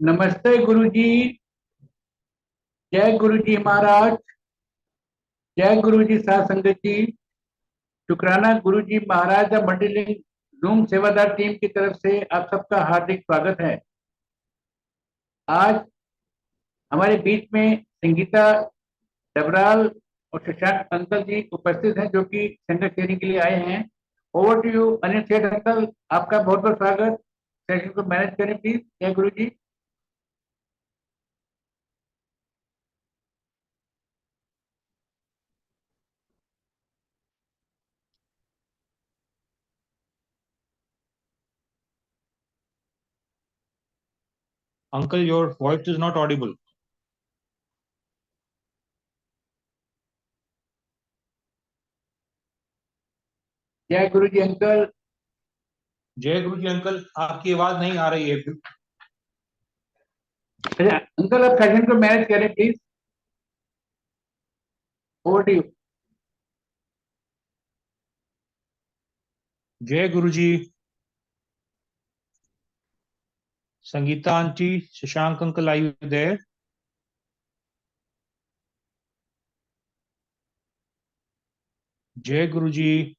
नमस्ते गुरुजी। जय गुरुजी महाराज। जय गुरुजी साध संगत जी। शुक्राना गुरुजी महाराज द मल्टीलिंक जूम सेवादार टीम की तरफ से आप सबका हार्दिक स्वागत है। आज हमारे बीच में संगीता डबराल और शशांक अंकल जी उपस्थित हैं, जो कि संगत शेयरिंग के लिए आए हैं। Over to you Anil Seth uncle, आपका बहुत बहुत स्वागत। सेशन को मैनेज करें प्लीज। जय गुरु जी। Uncle, your voice is not audible. जय गुरु जी अंकल। जय गुरु जी अंकल, आपकी आवाज नहीं आ रही है। अंकल आप सेशन को मैनेज करें प्लीज। Over to you. जय गुरु जी। Sangeeta aunty, Shashank uncle, are you there? जय गुरु जी।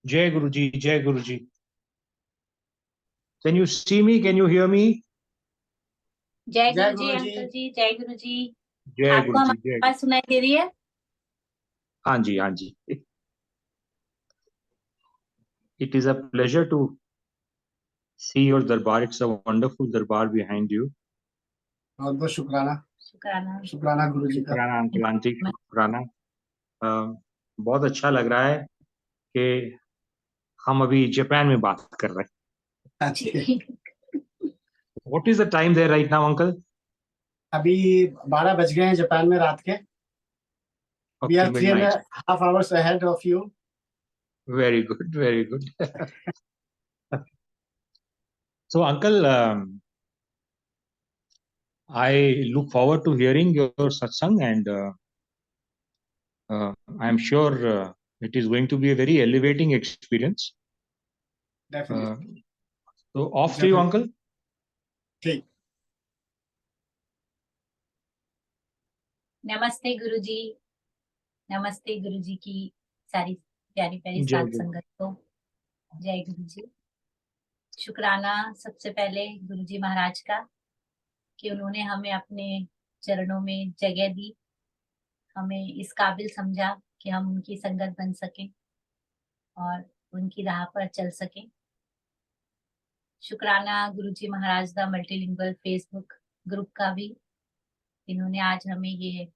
जय गुरु जी। जय गुरु जी। Can you see me? Can you hear me? जय गुरु जी अंकल जी। जय गुरु जी। जय आपको गुरु जी। हमारी आवाज सुनाई दे रही है? हाँ जी, हाँ जी। It is a pleasure to see your darbar. It's a wonderful darbar behind you. बहुत बहुत शुक्राना। शुक्राना। शुक्राना गुरु जी का। शुक्राना अंकल आंटी, शुक्राना। बहुत अच्छा लग रहा है कि हम अभी जापान में बात कर रहे हैं। अच्छा, What is the time there right now, uncle? अभी 12 बज गए हैं जापान में रात के। We Okay, are 3.5 midnight. hours ahead of you. Very good, very good. So, uncle, I look forward to hearing your satsang, and I'm sure it is going to be a very elevating experience. Definitely. So, off to you, uncle. ठीक। नमस्ते गुरु जी। नमस्ते गुरु जी की सारी प्यारी प्यारी जय साध गुरु। संगत को जय गुरु जी। शुक्राना सबसे पहले गुरु जी महाराज का कि उन्होंने हमें अपने चरणों में जगह दी, हमें इस काबिल समझा कि हम उनकी संगत बन सकें और उनकी राह पर चल सकें। शुक्राना गुरु जी महाराज दा मल्टीलिंगुअल फेसबुक ग्रुप का भी, इन्होंने आज हमें ये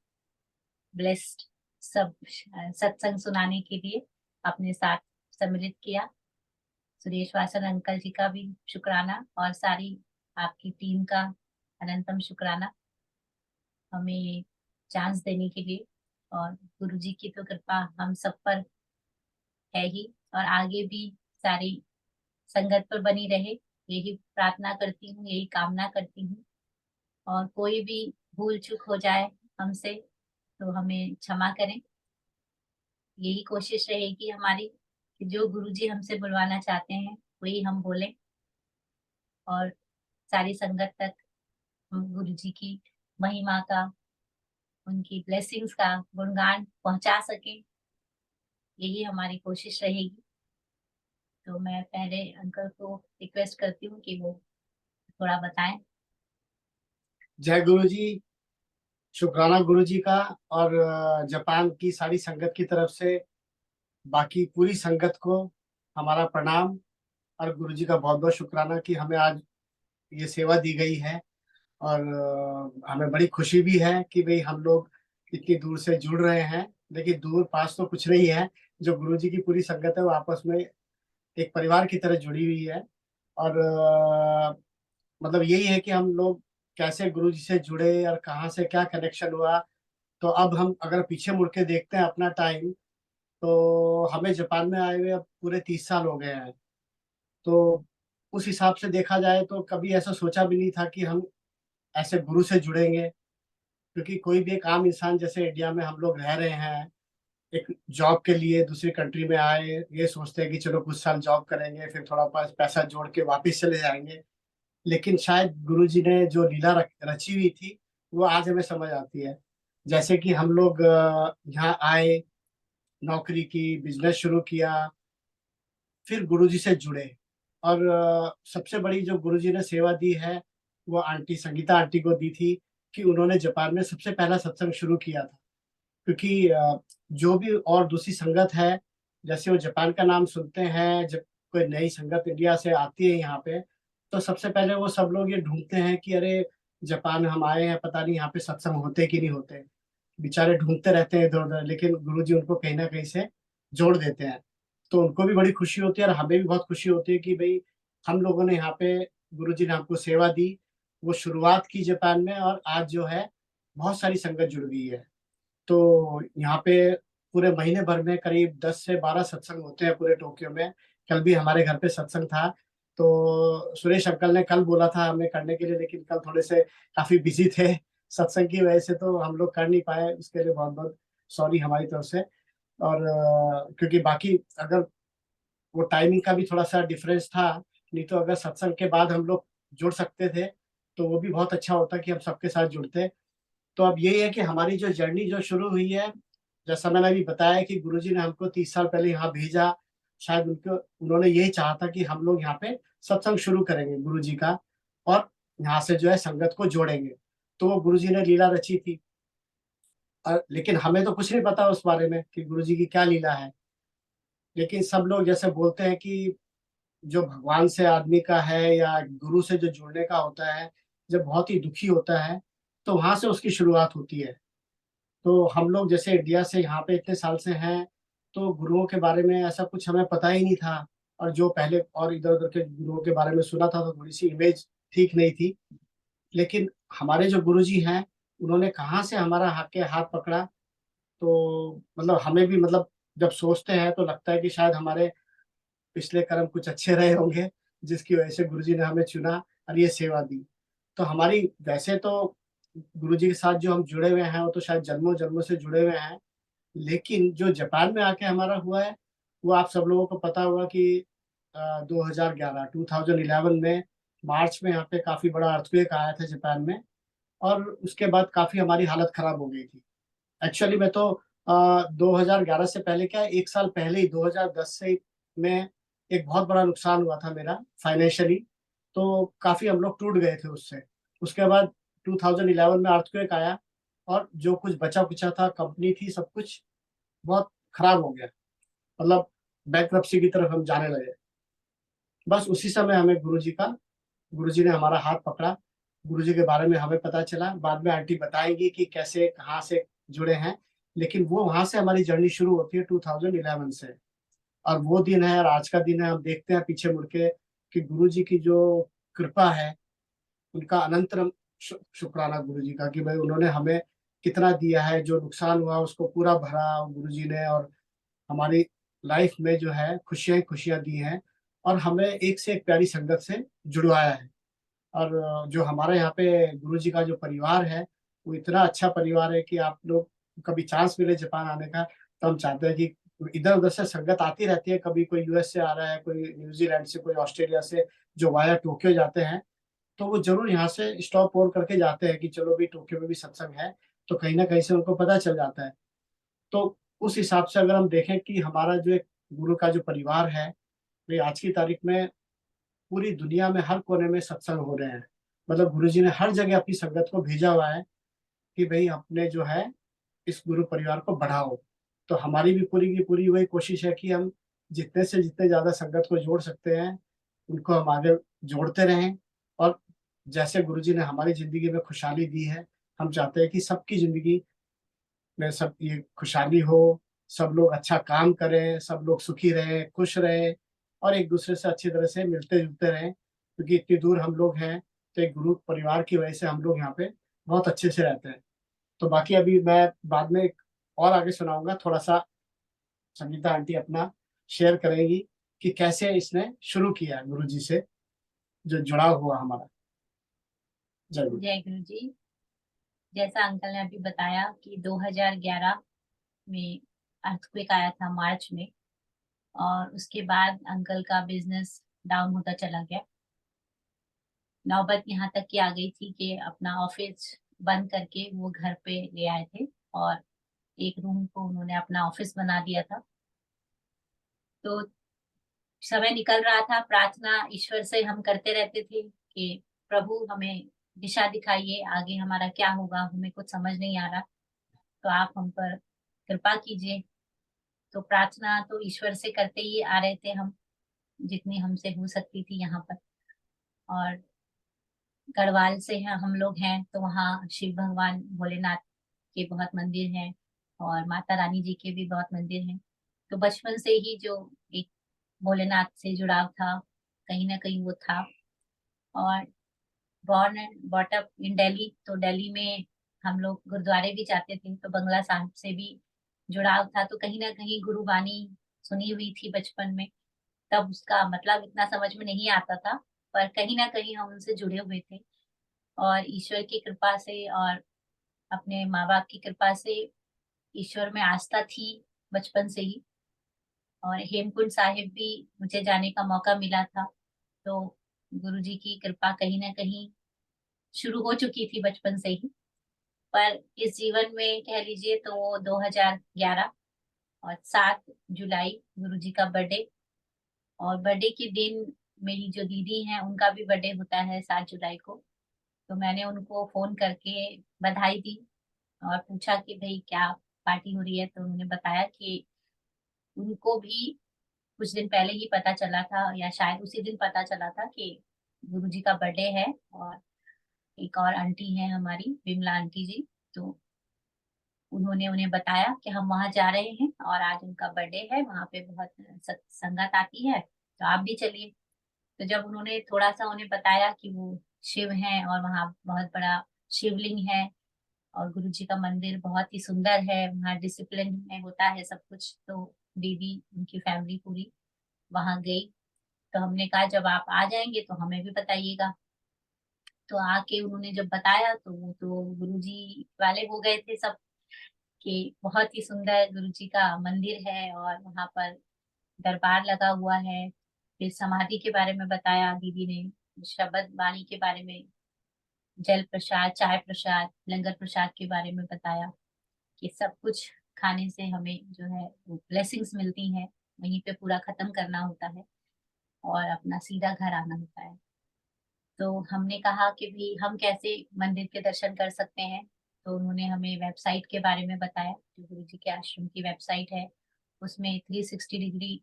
ब्लेस्ड सब सत्संग सुनाने के लिए अपने साथ सम्मिलित किया। सुरेश वासन अंकल जी का भी शुक्राना और सारी आपकी टीम का अनंतम शुक्राना हमें चांस देने के लिए। और गुरु जी की तो कृपा हम सब पर है ही और आगे भी सारी संगत पर बनी रहे, यही प्रार्थना करती हूँ, यही कामना करती हूँ। और कोई भी भूल चूक हो जाए हमसे तो हमें क्षमा करें। यही कोशिश रहेगी हमारी कि जो गुरुजी हमसे बुलवाना चाहते हैं वही हम बोलें और सारी संगत तक हम गुरुजी की महिमा का, उनकी ब्लेसिंग्स का गुणगान पहुंचा सकें, यही हमारी कोशिश रहेगी। तो मैं पहले अंकल को रिक्वेस्ट करती हूँ कि वो थोड़ा बताएं। जय गुरु जी। शुक्राना गुरु जी का और जापान की सारी संगत की तरफ से बाकी पूरी संगत को हमारा प्रणाम और गुरु जी का बहुत बहुत शुक्राना कि हमें आज ये सेवा दी गई है। और हमें बड़ी खुशी भी है कि भाई हम लोग इतनी दूर से जुड़ रहे हैं। देखिए, दूर पास तो कुछ नहीं है, जो गुरु जी की पूरी संगत है वो आपस में एक परिवार की तरह जुड़ी हुई है। और मतलब यही है कि हम लोग कैसे गुरु जी से जुड़े और कहाँ से क्या कनेक्शन हुआ। तो अब हम अगर पीछे मुड़ के देखते हैं अपना टाइम, तो हमें जापान में आए हुए अब पूरे 30 साल हो गए हैं। तो उस हिसाब से देखा जाए तो कभी ऐसा सोचा भी नहीं था कि हम ऐसे गुरु से जुड़ेंगे। क्योंकि कोई भी एक आम इंसान जैसे इंडिया में हम लोग रह रहे हैं, एक जॉब के लिए दूसरी कंट्री में आए, ये सोचते हैं कि चलो कुछ साल जॉब करेंगे, फिर थोड़ा पैसा जोड़ के वापस चले जाएंगे। लेकिन शायद गुरुजी ने जो लीला रची हुई थी वो आज हमें समझ आती है। जैसे कि हम लोग यहाँ आए, नौकरी की, बिजनेस शुरू किया, फिर गुरुजी से जुड़े। और सबसे बड़ी जो गुरुजी ने सेवा दी है वो आंटी संगीता आंटी को दी थी, कि उन्होंने जापान में सबसे पहला सत्संग शुरू किया था। क्योंकि जो भी और दूसरी संगत है, जैसे वो जापान का नाम सुनते हैं, जब कोई नई संगत इंडिया से आती है यहाँ पे, तो सबसे पहले वो सब लोग ये ढूंढते हैं कि अरे जापान हम आए हैं, पता नहीं यहाँ पे सत्संग होते कि नहीं होते। बेचारे ढूंढते रहते हैं इधर उधर, लेकिन गुरुजी उनको कहीं ना कहीं से जोड़ देते हैं। तो उनको भी बड़ी खुशी होती है और हमें भी बहुत खुशी होती है कि भाई हम लोगों ने यहाँ पे, गुरुजी ने हमको सेवा दी, वो शुरुआत की जापान में, और आज जो है बहुत सारी संगत जुड़ गई है। तो यहाँ पे पूरे महीने भर में करीब 10 से 12 सत्संग होते हैं पूरे टोक्यो में। कल भी हमारे घर पे सत्संग था, तो सुरेश अंकल ने कल बोला था हमें करने के लिए, लेकिन कल थोड़े से काफी बिजी थे सत्संग की वजह से, तो हम लोग कर नहीं पाए। उसके लिए बहुत बहुत सॉरी हमारी तरफ से। और क्योंकि बाकी अगर वो टाइमिंग का भी थोड़ा सा डिफरेंस था, नहीं तो अगर सत्संग के बाद हम लोग जुड़ सकते थे तो वो भी बहुत अच्छा होता कि हम सबके साथ जुड़ते। तो अब यही है कि हमारी जो जर्नी जो शुरू हुई है, जैसा मैंने अभी बताया कि गुरुजी ने हमको 30 साल पहले यहाँ भेजा, शायद उन्होंने यही चाहा था कि हम लोग यहाँ पे सत्संग शुरू करेंगे गुरुजी का, और यहाँ से जो है संगत को जोड़ेंगे। तो वो गुरुजी ने लीला रची थी। लेकिन हमें तो कुछ नहीं पता उस बारे में कि गुरुजी की क्या लीला है। लेकिन सब लोग जैसे बोलते हैं कि जो भगवान से आदमी का है या गुरु से जो जुड़ने का होता है, जब बहुत ही दुखी होता है तो वहां से उसकी शुरुआत होती है। तो हम लोग जैसे इंडिया से यहाँ पे इतने साल से हैं, तो गुरुओं के बारे में ऐसा कुछ हमें पता ही नहीं था। और जो पहले और इधर उधर के गुरुओं के बारे में सुना था, तो थोड़ी सी इमेज ठीक नहीं थी। लेकिन हमारे जो गुरुजी हैं, उन्होंने कहाँ से हमारा हाथ पकड़ा। तो मतलब हमें भी, मतलब जब सोचते हैं तो लगता है कि शायद हमारे पिछले कर्म कुछ अच्छे रहे होंगे, जिसकी वजह से गुरुजी ने हमें चुना और ये सेवा दी। तो हमारी, वैसे तो गुरुजी के साथ जो हम जुड़े हुए हैं वो तो शायद जन्मों जन्मों से जुड़े हुए हैं। लेकिन जो जापान में आके हमारा हुआ है, वो आप सब लोगों को पता होगा कि 2011 में मार्च में यहाँ पे काफी बड़ा अर्थक्वेक आया था जापान में। और उसके बाद काफी हमारी हालत खराब हो गई थी। एक्चुअली मैं तो 2011 से पहले, क्या 1 साल पहले ही 2010 से में एक बहुत बड़ा नुकसान हुआ था मेरा फाइनेंशियली। तो काफी हम लोग टूट गए थे उससे। उसके बाद 2011 में अर्थक्वेक आया, और जो कुछ बचा कुचा था, कंपनी थी, सब कुछ बहुत खराब हो गया। मतलब बैंक्रप्सी की तरफ हम जाने लगे। बस उसी समय हमें गुरुजी ने हमारा हाथ पकड़ा। गुरुजी के बारे में हमें पता चला, बाद में आंटी बताएगी कि कैसे कहाँ से जुड़े हैं। लेकिन वो वहां से हमारी जर्नी शुरू होती है 2011 से। और वो दिन है और आज का दिन है, हम देखते हैं पीछे मुड़ के कि गुरुजी की जो कृपा है, उनका अनंतरम शुक्राना गुरुजी का, कि भाई उन्होंने हमें कितना दिया है। जो नुकसान हुआ उसको पूरा भरा गुरुजी ने, और हमारी लाइफ में जो है खुशियां खुशियां दी हैं, और हमें एक से एक प्यारी संगत से जुड़वाया है। और जो हमारे यहाँ पे गुरु जी का जो परिवार है, वो इतना अच्छा परिवार है कि आप लोग कभी चांस मिले जापान आने का, तो हम चाहते हैं कि इधर उधर से संगत आती रहती है। कभी कोई यूएस से आ रहा है, कोई न्यूजीलैंड से, कोई ऑस्ट्रेलिया से, जो वाया टोक्यो जाते हैं, तो वो जरूर यहाँ से स्टॉप ओवर करके जाते हैं कि चलो भी टोक्यो में भी सत्संग है। तो कहीं ना कहीं से उनको पता चल जाता है। तो उस हिसाब से अगर हम देखें कि हमारा जो एक गुरु का जो परिवार है, वे आज की तारीख में पूरी दुनिया में हर कोने में सत्संग हो रहे हैं। मतलब गुरुजी ने हर जगह अपनी संगत को भेजा हुआ है कि भाई अपने जो है इस गुरु परिवार को बढ़ाओ। तो हमारी भी पूरी की पूरी वही कोशिश है कि हम जितने से जितने ज्यादा संगत को जोड़ सकते हैं, उनको हम आगे जोड़ते रहें। और जैसे गुरुजी ने हमारी जिंदगी में खुशहाली दी है, हम चाहते हैं कि सबकी जिंदगी में सब ये खुशहाली हो, सब लोग अच्छा काम करें, सब लोग सुखी रहें, खुश रहें, और एक दूसरे से अच्छी तरह से मिलते जुलते रहें। क्योंकि इतनी दूर हम लोग हैं, तो एक गुरु परिवार की वजह से हम लोग यहाँ पे बहुत अच्छे से रहते हैं। तो बाकी अभी मैं बाद में और आगे सुनाऊंगा, थोड़ा सा संगीता आंटी अपना शेयर करेंगी कि कैसे इसने शुरू किया गुरु जी से जो जुड़ाव हुआ हमारा। जय गुरु। जय गुरु जी। जैसा अंकल ने अभी बताया कि 2011 में अर्थक्वेक आया था मार्च में, और उसके बाद अंकल का बिजनेस डाउन होता चला गया। नौबत यहाँ तक की आ गई थी कि अपना ऑफिस बंद करके वो घर पे ले आए थे और एक रूम को उन्होंने अपना ऑफिस बना दिया था। तो समय निकल रहा था, प्रार्थना ईश्वर से हम करते रहते थे कि प्रभु हमें दिशा दिखाइए, आगे हमारा क्या होगा, हमें कुछ समझ नहीं आ रहा, तो आप हम पर कृपा कीजिए। तो प्रार्थना तो ईश्वर से करते ही आ रहे थे हम, जितनी हमसे हो सकती थी यहाँ पर। और गढ़वाल से हैं हम लोग हैं, तो वहाँ शिव भगवान भोलेनाथ के बहुत मंदिर हैं और माता रानी जी के भी बहुत मंदिर हैं। तो बचपन से ही जो एक भोलेनाथ से जुड़ाव था, कहीं ना कहीं वो था। और born and brought up in Delhi, तो दिल्ली में हम लोग गुरुद्वारे भी जाते थे, तो बंगला साहिब से भी जुड़ाव था। तो कहीं ना कहीं गुरुबानी सुनी हुई थी बचपन में, तब उसका मतलब इतना समझ में नहीं आता था, पर कहीं ना कहीं हम उनसे जुड़े हुए थे। और ईश्वर की कृपा से और अपने माँ बाप की कृपा से ईश्वर में आस्था थी बचपन से ही। और हेमकुंड साहिब भी मुझे जाने का मौका मिला था, तो गुरुजी की कृपा कहीं ना कहीं शुरू हो चुकी थी बचपन से ही। पर इस जीवन में कह लीजिए तो वो 2011 और 7 जुलाई गुरुजी का बर्थडे, और बर्थडे के दिन मेरी जो दीदी हैं उनका भी बर्थडे होता है 7 जुलाई को। तो मैंने उनको फोन करके बधाई दी और पूछा कि भाई क्या पार्टी हो रही है, तो उन्होंने बताया कि उनको भी कुछ दिन पहले ही पता चला था, या शायद उसी दिन पता चला था कि गुरुजी का बर्थडे है। और एक और आंटी है हमारी, विमला आंटी जी, तो उन्होंने उन्हें बताया कि हम वहाँ जा रहे हैं और आज उनका बर्थडे है, वहाँ पे बहुत संगत आती है, तो आप भी चलिए। तो जब उन्होंने थोड़ा सा उन्हें बताया कि वो शिव हैं और वहाँ बहुत बड़ा शिवलिंग है और गुरु जी का मंदिर बहुत ही सुंदर है, वहाँ डिसिप्लिन में होता है सब कुछ, तो दीदी उनकी फैमिली पूरी वहाँ गई। तो हमने कहा जब आप आ जाएंगे तो हमें भी बताइएगा। तो आके उन्होंने जब बताया तो वो तो गुरुजी वाले हो गए थे सब, कि बहुत ही सुंदर गुरुजी का मंदिर है और वहां पर दरबार लगा हुआ है। फिर समाधि के बारे में बताया दीदी ने, शब्द वाणी के बारे में, जल प्रसाद, चाय प्रसाद, लंगर प्रसाद के बारे में बताया कि सब कुछ खाने से हमें जो है वो ब्लेसिंग्स मिलती हैं, वहीं पे पूरा खत्म करना होता है और अपना सीधा घर आना होता है। तो हमने कहा कि भी हम कैसे मंदिर के दर्शन कर सकते हैं, तो उन्होंने हमें वेबसाइट के बारे में बताया, जो गुरु जी के आश्रम की वेबसाइट है, उसमें 360 डिग्री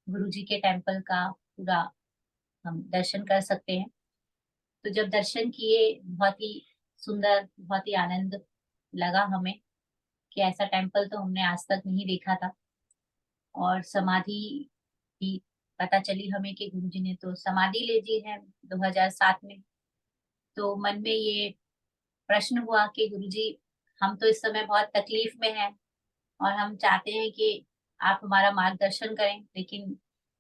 गुरु जी के टेम्पल का पूरा हम दर्शन कर सकते हैं। तो जब दर्शन किए, बहुत ही सुंदर, बहुत ही आनंद लगा हमें कि ऐसा टेम्पल तो हमने आज तक नहीं देखा था। और समाधि भी पता चली हमें कि गुरु जी ने तो समाधि ले ली है 2007 में। तो मन में ये प्रश्न हुआ कि गुरुजी, हम तो इस समय बहुत तकलीफ में हैं और हम चाहते हैं कि आप हमारा मार्गदर्शन करें, लेकिन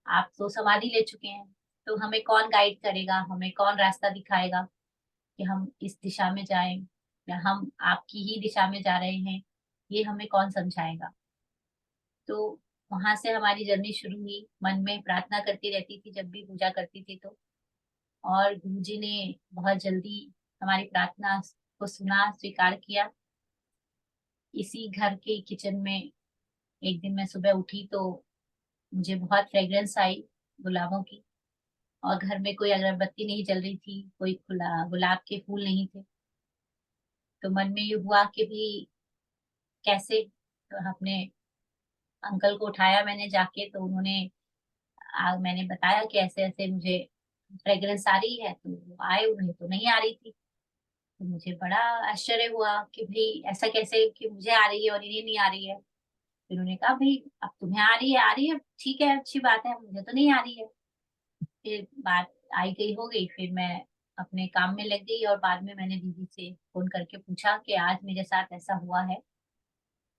आप तो समाधि ले चुके हैं, तो हमें कौन गाइड करेगा, हमें कौन रास्ता दिखाएगा कि हम इस दिशा में जाएं, या हम आपकी ही दिशा में जा रहे हैं, ये हमें कौन समझाएगा। तो वहां से हमारी जर्नी शुरू हुई। मन में प्रार्थना करती रहती थी जब भी पूजा करती थी तो, और गुरुजी ने बहुत जल्दी हमारी प्रार्थना को सुना, स्वीकार किया। इसी घर के किचन में एक दिन मैं सुबह उठी तो मुझे बहुत फ्रेग्रेंस आई गुलाबों की, और घर में कोई अगरबत्ती नहीं जल रही थी, कोई गुलाब के फूल नहीं थे। तो मन में ये हुआ कि भी कैसे, तो अपने अंकल को उठाया मैंने जाके, तो उन्होंने मैंने बताया कि ऐसे ऐसे मुझे फ्रेग्रेंस आ रही है, तो वो आए, उन्हें तो नहीं आ रही थी। तो मुझे बड़ा आश्चर्य हुआ कि भाई ऐसा कैसे कि मुझे आ रही है और इन्हें नहीं आ रही है। फिर उन्होंने कहा भाई अब तुम्हें आ रही है, ठीक है, अच्छी बात है, मुझे तो नहीं आ रही है। फिर बात आई गई हो गई, फिर मैं अपने काम में लग गई, और बाद में मैंने दीदी से फोन करके पूछा कि आज मेरे साथ ऐसा हुआ है।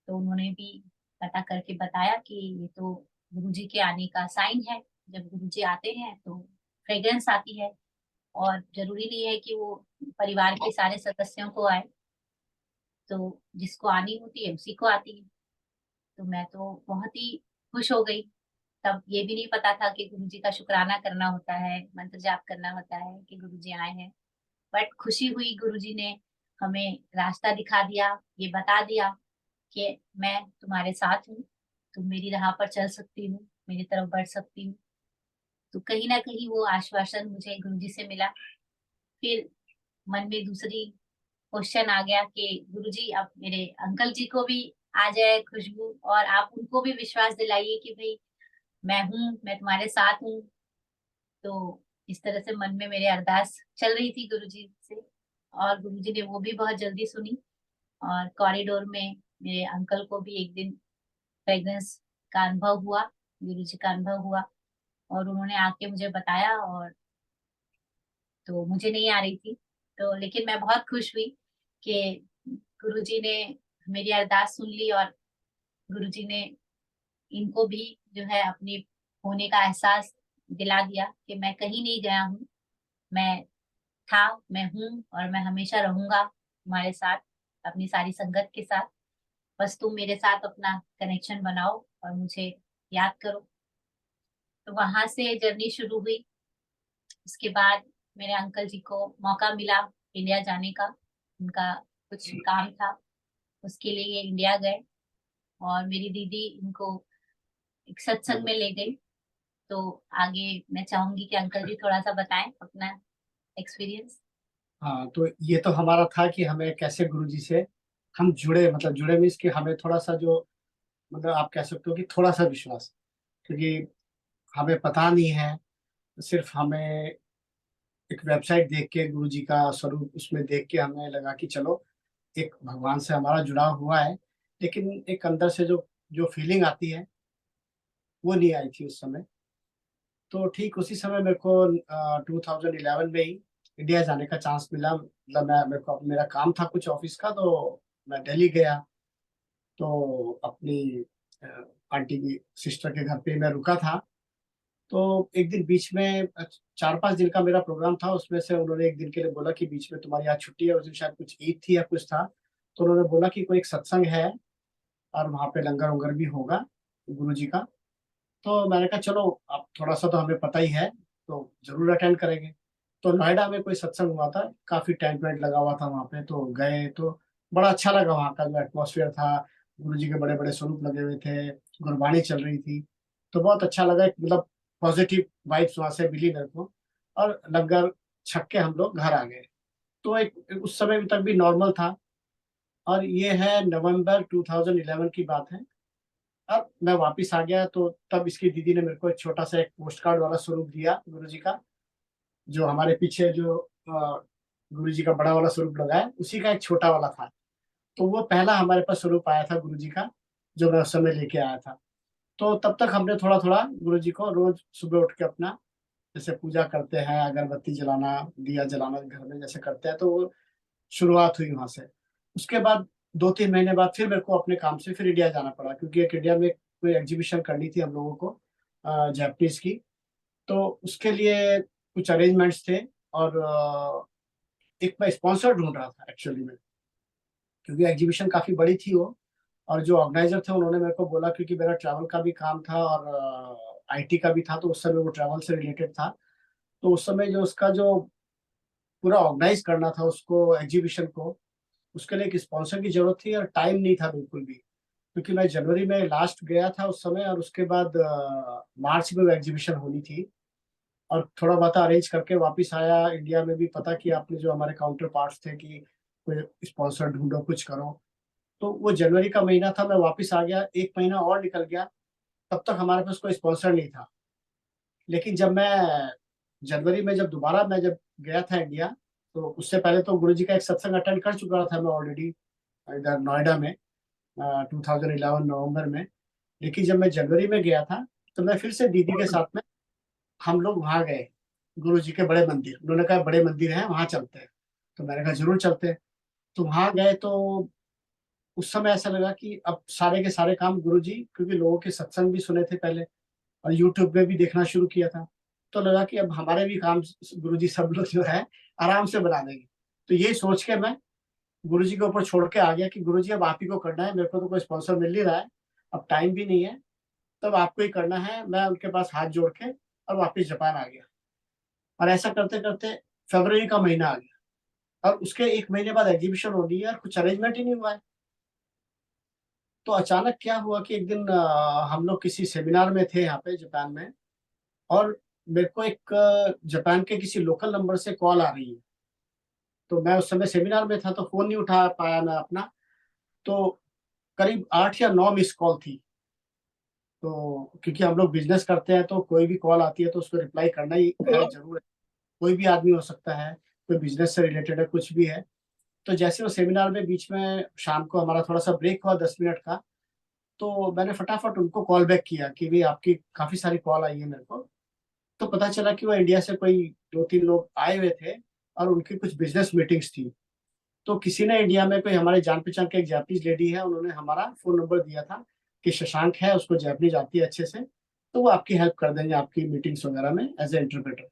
तो उन्होंने भी पता करके बताया कि ये तो गुरुजी के आने का साइन है। जब गुरुजी आते हैं तो फ्रेग्रेंस आती है, और जरूरी नहीं है कि वो परिवार के सारे सदस्यों को आए। तो जिसको आनी होती है उसी को आती है। तो मैं तो बहुत ही खुश हो गई। तब ये भी नहीं पता था कि गुरुजी का शुक्राना करना होता है, मंत्र जाप करना होता है, कि गुरुजी आए हैं। बट खुशी हुई, गुरुजी ने हमें रास्ता दिखा दिया, ये बता दिया कि मैं तुम्हारे साथ हूँ, तुम मेरी राह पर चल सकती हो, मेरी तरफ बढ़ सकती हूँ। तो कहीं ना कहीं वो आश्वासन मुझे गुरुजी से मिला। फिर मन में दूसरी क्वेश्चन आ गया कि गुरुजी अब मेरे अंकल जी को भी आ जाए खुशबू, और आप उनको भी विश्वास दिलाइए कि भाई मैं हूँ, मैं तुम्हारे साथ हूँ। तो इस तरह से मन में मेरे अरदास चल रही थी गुरुजी से, और गुरुजी ने वो भी बहुत जल्दी सुनी। और कॉरिडोर में मेरे अंकल को भी एक दिन फ्रेग्रेंस का अनुभव हुआ, गुरुजी का अनुभव हुआ, और उन्होंने आके मुझे बताया। और तो मुझे नहीं आ रही थी, तो लेकिन मैं बहुत खुश हुई कि गुरुजी ने मेरी अरदास सुन ली, और गुरुजी ने इनको भी जो है अपने होने का एहसास दिला दिया कि मैं कहीं नहीं गया हूँ, मैं था, मैं हूँ, और मैं हमेशा रहूंगा तुम्हारे साथ, अपनी सारी संगत के साथ। बस तुम मेरे साथ अपना कनेक्शन बनाओ और मुझे याद करो। तो वहां से जर्नी शुरू हुई। उसके बाद मेरे अंकल जी को मौका मिला इंडिया जाने का, उनका कुछ काम था, उसके लिए ये इंडिया गए। और मेरी दीदी इनको एक सत्संग में ले गई। तो आगे मैं चाहूंगी कि अंकल जी थोड़ा सा बताएं अपना एक्सपीरियंस। हाँ, तो ये तो हमारा था कि हमें कैसे गुरुजी से हम जुड़े, मतलब जुड़े मीन्स कि हमें थोड़ा सा जो, मतलब आप कह सकते हो कि थोड़ा सा विश्वास, क्योंकि हमें पता नहीं है। सिर्फ हमें एक वेबसाइट देख के गुरुजी का स्वरूप उसमें देख के हमें लगा कि चलो एक भगवान से हमारा जुड़ाव हुआ है। लेकिन एक अंदर से जो जो फीलिंग आती है वो नहीं आई थी उस समय। तो ठीक उसी समय मेरे को 2011 में ही इंडिया जाने का चांस मिला। मतलब मैं मेरे को मेरा काम था कुछ ऑफिस का, तो मैं दिल्ली गया। तो अपनी अ, आंटी की सिस्टर के घर पे मैं रुका था। तो एक दिन बीच में 4-5 दिन का मेरा प्रोग्राम था, उसमें से उन्होंने एक दिन के लिए बोला कि बीच में तुम्हारी आज छुट्टी है, उस दिन शायद कुछ ईद थी या कुछ था। तो उन्होंने बोला कि कोई एक सत्संग है और वहाँ पे लंगर वंगर भी होगा गुरुजी का। तो मैंने कहा चलो, अब थोड़ा सा तो हमें पता ही है, तो जरूर अटेंड करेंगे। तो नोएडा में कोई सत्संग हुआ था, काफी टेंट वेंट लगा हुआ था वहाँ पे, तो गए तो बड़ा अच्छा लगा वहाँ का जो एटमोसफियर था। गुरुजी के बड़े बड़े स्वरूप लगे हुए थे, गुरबाणी चल रही थी, तो बहुत अच्छा लगा। एक मतलब पॉजिटिव वाइब्स वहाँ से मिली मेरे को। और लंगर छक के हम लोग घर आ गए। तो एक उस समय तक भी नॉर्मल था। और ये है नवंबर 2011 की बात है। अब मैं वापिस आ गया, तो तब इसकी दीदी ने मेरे को एक छोटा सा एक पोस्ट कार्ड वाला स्वरूप दिया गुरुजी का, जो हमारे पीछे जो गुरुजी का बड़ा वाला स्वरूप लगा है उसी का एक छोटा वाला था। तो वो पहला हमारे पास स्वरूप आया था गुरुजी का, जो मैं उस समय लेके आया था। तो तब तक हमने थोड़ा थोड़ा गुरुजी को रोज सुबह उठ के अपना जैसे पूजा करते हैं, अगरबत्ती जलाना, दिया जलाना घर में जैसे करते हैं, तो वो शुरुआत हुई वहां से। उसके बाद 2-3 महीने बाद फिर मेरे को अपने काम से फिर इंडिया जाना पड़ा, क्योंकि एक इंडिया में कोई एग्जीबिशन करनी थी हम लोगों को जापानीज की। तो उसके लिए कुछ अरेंजमेंट्स थे। और एक मैं स्पॉन्सर ढूंढ रहा था एक्चुअली में, क्योंकि एग्जीबिशन काफी बड़ी थी वो। और जो ऑर्गेनाइजर थे उन्होंने मेरे को बोला, क्योंकि मेरा ट्रैवल का भी काम था और आईटी का भी था, तो उस समय वो ट्रैवल से रिलेटेड था। तो उस समय जो उसका जो पूरा ऑर्गेनाइज करना था उसको एग्जीबिशन को, उसके लिए एक स्पॉन्सर की जरूरत थी, और टाइम नहीं था बिल्कुल भी। क्योंकि मैं जनवरी में लास्ट गया था उस समय, और उसके बाद मार्च में वो एग्जीबिशन होनी थी। और थोड़ा बहुत अरेंज करके वापस आया इंडिया में, भी पता किया अपने जो हमारे काउंटर पार्ट्स थे कि कोई स्पॉन्सर ढूंढो, कुछ करो। तो वो जनवरी का महीना था, मैं वापस आ गया, 1 महीना और निकल गया, तब तक हमारे पास कोई स्पॉन्सर नहीं था। लेकिन जब मैं जनवरी में जब दोबारा मैं जब गया था इंडिया, तो उससे पहले तो गुरुजी का एक सत्संग अटेंड कर चुका था मैं ऑलरेडी इधर नोएडा में 2011 नवंबर में। लेकिन जब मैं जनवरी में गया था, तो मैं फिर से दीदी के साथ में हम लोग वहां गए गुरु जी के बड़े मंदिर। उन्होंने कहा बड़े मंदिर हैं वहां चलते हैं, तो मैंने कहा जरूर चलते हैं। तो वहां गए तो उस समय ऐसा लगा कि अब सारे के सारे काम गुरु जी, क्योंकि लोगों के सत्संग भी सुने थे पहले और यूट्यूब में भी देखना शुरू किया था, तो लगा कि अब हमारे भी काम गुरु जी सब लोग जो है आराम से बना देंगे। तो ये सोच के मैं गुरुजी के ऊपर छोड़ के आ गया कि गुरुजी अब आप ही को करना है, मेरे को तो कोई स्पॉन्सर मिल नहीं रहा है, अब टाइम भी नहीं है, तब आपको ही करना है। मैं उनके पास हाथ जोड़ के और वापस जापान आ गया। और ऐसा करते करते फरवरी का महीना आ गया और उसके 1 महीने बाद एग्जीबिशन होनी है और कुछ अरेंजमेंट ही नहीं हुआ है। तो अचानक क्या हुआ कि एक दिन हम लोग किसी सेमिनार में थे यहाँ पे जापान में, और मेरे को एक जापान के किसी लोकल नंबर से कॉल आ रही है। तो मैं उस समय सेमिनार में था तो फोन नहीं उठा पाया मैं अपना। तो करीब 8 या 9 मिस कॉल थी। तो क्योंकि हम लोग बिजनेस करते हैं तो कोई भी कॉल आती है तो उसको रिप्लाई करना ही है, जरूर है। कोई भी आदमी हो सकता है, कोई बिजनेस से रिलेटेड है, कुछ भी है। तो जैसे वो सेमिनार में बीच में शाम को हमारा थोड़ा सा ब्रेक हुआ 10 मिनट का, तो मैंने फटाफट उनको कॉल बैक किया कि भाई आपकी काफी सारी कॉल आई है मेरे को। तो पता चला कि वो इंडिया से कोई 2-3 लोग आए हुए थे और उनकी कुछ बिजनेस मीटिंग्स थी। तो किसी ने इंडिया में कोई हमारे जान पहचान के एक जापानीज लेडी है, उन्होंने हमारा फोन नंबर दिया था कि शशांक है, उसको जापानीज आती है अच्छे से, तो वो आपकी हेल्प कर देंगे आपकी मीटिंग्स वगैरह में एज ए इंटरप्रेटर।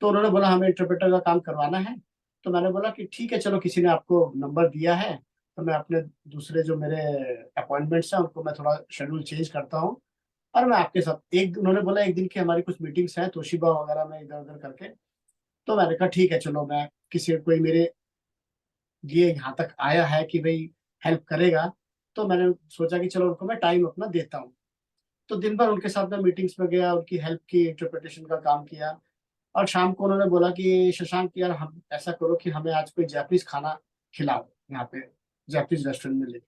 तो उन्होंने बोला हमें इंटरप्रेटर का काम करवाना है। तो मैंने बोला कि ठीक है, चलो किसी ने आपको नंबर दिया है तो मैं अपने दूसरे जो मेरे अपॉइंटमेंट्स हैं उनको मैं थोड़ा शेड्यूल चेंज करता हूँ और मैं आपके साथ एक, उन्होंने बोला एक दिन की हमारी कुछ मीटिंग्स हैं तोशिबा वगैरह में इधर उधर करके। तो मैंने कहा ठीक है चलो, मैं किसी कोई मेरे लिए यहाँ तक आया है कि भाई हेल्प करेगा, तो मैंने सोचा कि चलो उनको मैं टाइम अपना देता हूँ। तो दिन भर उनके साथ मैं मीटिंग्स में गया, उनकी हेल्प की, इंटरप्रिटेशन का काम किया। और शाम को उन्होंने बोला कि शशांक यार हम ऐसा करो कि हमें आज कोई जापानीज खाना खिलाओ यहाँ पे जापानीज रेस्टोरेंट में लेके।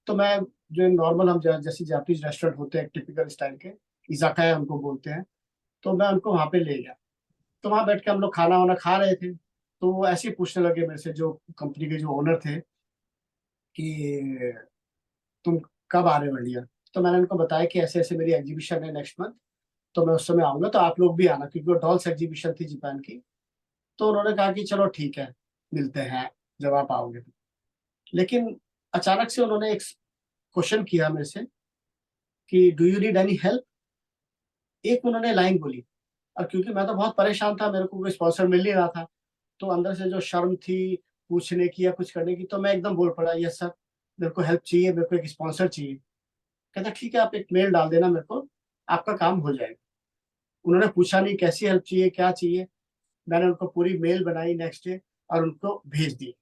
तो मैं, जो नॉर्मल हम जैसे जापानीज रेस्टोरेंट होते हैं टिपिकल स्टाइल के, इजाकाया उनको बोलते हैं, तो मैं उनको वहां पे ले गया। तो वहां बैठ के हम लोग खाना वाना खा रहे थे। तो वो ऐसे ही पूछने लगे मेरे से, जो कंपनी के जो ओनर थे, कि तुम कब आ रहे हो इंडिया। तो मैंने उनको बताया कि ऐसे ऐसे मेरी एग्जीबिशन है नेक्स्ट मंथ, तो मैं उस समय आऊंगा, तो आप लोग भी आना, क्योंकि वो डॉल्स एग्जीबिशन थी जापान की। तो उन्होंने कहा कि चलो ठीक है, मिलते हैं जब आप आओगे तो। लेकिन अचानक से उन्होंने एक क्वेश्चन किया मेरे से कि do you need any help. एक उन्होंने लाइन बोली, और क्योंकि मैं तो बहुत परेशान था, मेरे को कोई स्पॉन्सर मिल नहीं रहा था, तो अंदर से जो शर्म थी पूछने की या कुछ करने की, तो मैं एकदम बोल पड़ा, यस सर, मेरे को हेल्प चाहिए, मेरे को एक स्पॉन्सर चाहिए। कहता ठीक है, आप एक मेल डाल देना मेरे को, आपका काम हो जाएगा। उन्होंने पूछा नहीं कैसी हेल्प चाहिए, क्या चाहिए। मैंने उनको पूरी मेल बनाई नेक्स्ट डे और उनको भेज दी।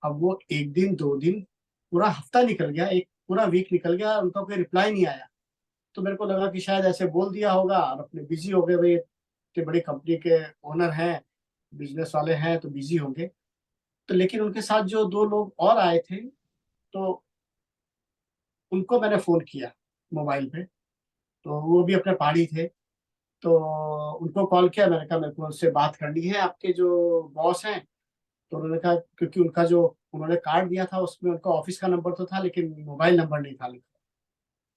अब वो एक दिन 2 दिन, पूरा हफ्ता निकल गया, एक पूरा वीक निकल गया, उनका कोई रिप्लाई नहीं आया। तो मेरे को लगा कि शायद ऐसे बोल दिया होगा और अपने बिजी हो गए, भाई इतनी बड़ी कंपनी के ओनर हैं, बिजनेस वाले हैं, तो बिजी होंगे। तो लेकिन उनके साथ जो 2 लोग और आए थे, तो उनको मैंने फोन किया मोबाइल पे। तो वो भी अपने पहाड़ी थे, तो उनको कॉल किया। मैंने कहा मेरे को उनसे बात करनी है, आपके जो बॉस हैं। तो उन्होंने कहा, क्योंकि उनका जो उन्होंने कार्ड दिया था उसमें उनका ऑफिस का नंबर तो था लेकिन मोबाइल नंबर नहीं था लिखा।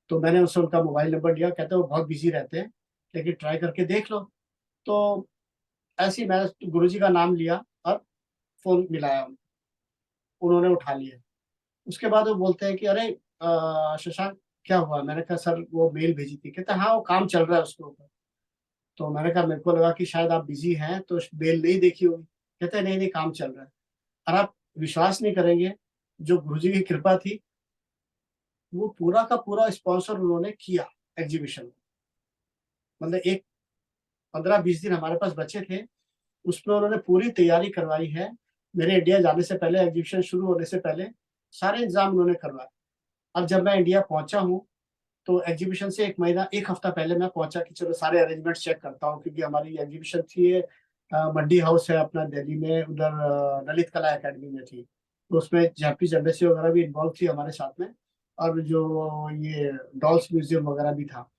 तो मैंने उनसे उनका मोबाइल नंबर लिया, कहते वो बहुत बिजी रहते हैं, लेकिन ट्राई करके देख लो। तो ऐसे ही मैंने गुरुजी का नाम लिया और फोन मिलाया, उन्होंने उठा लिया। उसके बाद वो बोलते हैं कि अरे शशांक, क्या हुआ। मैंने कहा सर वो मेल भेजी थी। कहते हाँ वो काम चल रहा है उसके ऊपर। तो मैंने कहा मेरे को लगा कि शायद आप बिजी हैं तो मेल नहीं देखी होगी। कहते नहीं नहीं, काम चल रहा है। और आप विश्वास नहीं करेंगे, जो गुरुजी की कृपा थी, वो पूरा का पूरा स्पॉन्सर उन्होंने किया एग्जीबिशन में। मतलब एक 15-20 दिन हमारे पास बचे थे, उसमें उन्होंने पूरी तैयारी करवाई है। मेरे इंडिया जाने से पहले, एग्जीबिशन शुरू होने से पहले सारे इंतजाम उन्होंने करवाए। अब जब मैं इंडिया पहुंचा हूँ, तो एग्जीबिशन से 1 महीना 1 हफ्ता पहले मैं पहुंचा कि चलो सारे अरेंजमेंट्स चेक करता हूँ, क्योंकि हमारी एग्जीबिशन थी ये मंडी हाउस है अपना दिल्ली में, उधर ललित कला एकेडमी में थी। तो उसमें जापानीज एम्बेसी वगैरह भी इन्वॉल्व थी हमारे साथ में, और जो ये डॉल्स म्यूजियम वगैरह भी था।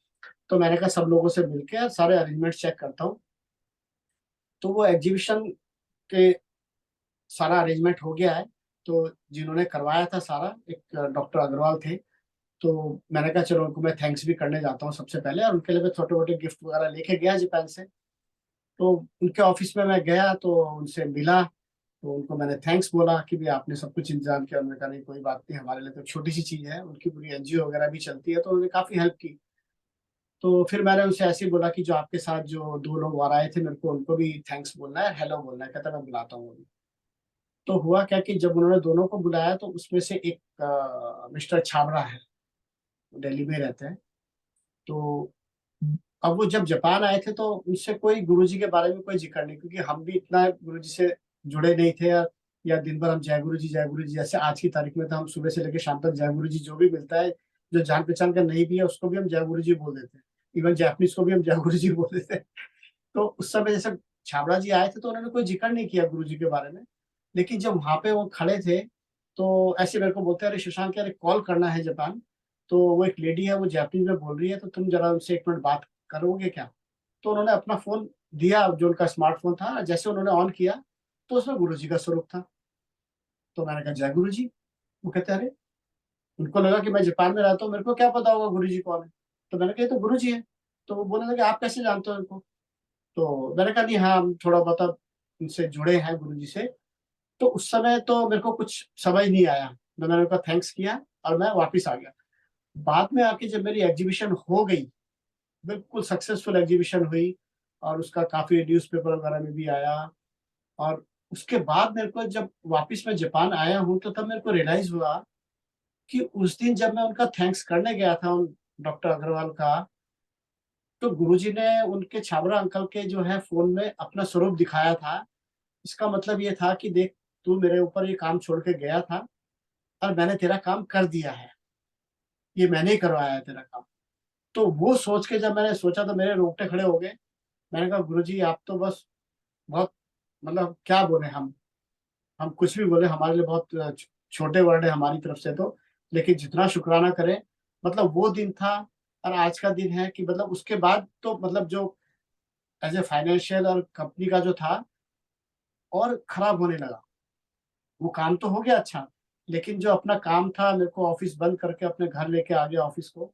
तो मैंने कहा सब लोगों से मिलकर सारे अरेंजमेंट चेक करता हूँ। तो वो एग्जीबिशन के सारा अरेंजमेंट हो गया है। तो जिन्होंने करवाया था सारा, एक डॉक्टर अग्रवाल थे। तो मैंने कहा चलो उनको मैं थैंक्स भी करने जाता हूँ सबसे पहले, और उनके लिए मैं छोटे मोटे गिफ्ट वगैरह लेके गया जापान से। तो उनके ऑफिस में मैं गया तो उनसे मिला, तो उनको मैंने थैंक्स बोला कि भी आपने सब कुछ इंतजाम किया। उन्होंने कहा नहीं कोई बात नहीं, हमारे लिए तो छोटी सी चीज है, उनकी पूरी एनजीओ वगैरह भी चलती है, तो उन्होंने काफी हेल्प की। तो फिर मैंने उनसे ऐसे ही बोला कि जो आपके साथ जो 2 लोग और आए थे, मेरे को उनको भी थैंक्स बोलना है, हेलो बोलना है। कहता मैं बुलाता हूँ अभी। तो हुआ क्या कि जब उन्होंने दोनों को बुलाया तो उसमें से एक मिस्टर छाबड़ा है, दिल्ली में रहते हैं। तो अब वो जब जापान आए थे तो उनसे कोई गुरुजी के बारे में कोई जिक्र नहीं, क्योंकि हम भी इतना गुरुजी से जुड़े नहीं थे, या दिन भर हम जय गुरु जी जैसे आज की तारीख में तो हम सुबह से लेकर शाम तक जय गुरु जी जो भी मिलता है, जो जान पहचान का नहीं भी है उसको भी हम जय गुरु जी बोल देते हैं, इवन जापानीज को भी हम जय गुरु जी बोल देते हैं। तो उस समय जैसे छाबड़ा जी आए थे तो उन्होंने कोई जिक्र नहीं किया गुरु जी के बारे में। लेकिन जब वहां पे वो खड़े थे तो ऐसे मेरे को बोलते हैं, अरे शशांक यार कॉल करना है जापान, तो वो एक लेडी है वो जापानीज में बोल रही है, तो तुम जरा उनसे 1 मिनट बात करोगे क्या? तो उन्होंने अपना फोन दिया, जो उनका स्मार्टफोन था, जैसे उन्होंने ऑन किया तो उसमें गुरुजी का स्वरूप था। तो मैंने कहा जय गुरुजी। वो कहते अरे, उनको लगा कि मैं जापान में रहता हूँ, मेरे को क्या पता होगा गुरुजी कौन है। तो मैंने कहा ये तो गुरुजी है। तो वो बोलने लगे आप कैसे जानते हो इनको? तो मैंने कहा नहीं हाँ, हम थोड़ा बहुत इनसे जुड़े हैं गुरुजी से। तो उस समय तो मेरे को कुछ समझ नहीं आया, मैंने उनका थैंक्स किया और मैं वापिस आ गया। बाद में आके जब मेरी एग्जीबिशन हो गई, बिल्कुल सक्सेसफुल एग्जीबिशन हुई, और उसका काफी न्यूज़पेपर वगैरह में भी आया। और उसके बाद मेरे को जब वापस मैं जापान आया हूँ तो तब मेरे को रियलाइज हुआ कि उस दिन जब मैं उनका थैंक्स करने गया था उन डॉक्टर अग्रवाल का, तो गुरुजी ने उनके छाबड़ा अंकल के जो है फोन में अपना स्वरूप दिखाया था। इसका मतलब ये था कि देख, तू मेरे ऊपर ये काम छोड़ के गया था और मैंने तेरा काम कर दिया है, ये मैंने ही करवाया है तेरा काम। तो वो सोच के जब मैंने सोचा तो मेरे रोंगटे खड़े हो गए। मैंने कहा गुरुजी आप तो बस बहुत, मतलब क्या बोले हम कुछ भी बोले हमारे लिए बहुत छोटे वर्ड है हमारी तरफ से तो, लेकिन जितना शुक्राना करें, मतलब वो दिन था और आज का दिन है कि मतलब उसके बाद तो मतलब जो एज ए फाइनेंशियल और कंपनी का जो था और खराब होने लगा। वो काम तो हो गया अच्छा, लेकिन जो अपना काम था मेरे को ऑफिस बंद करके अपने घर लेके आ गया ऑफिस को,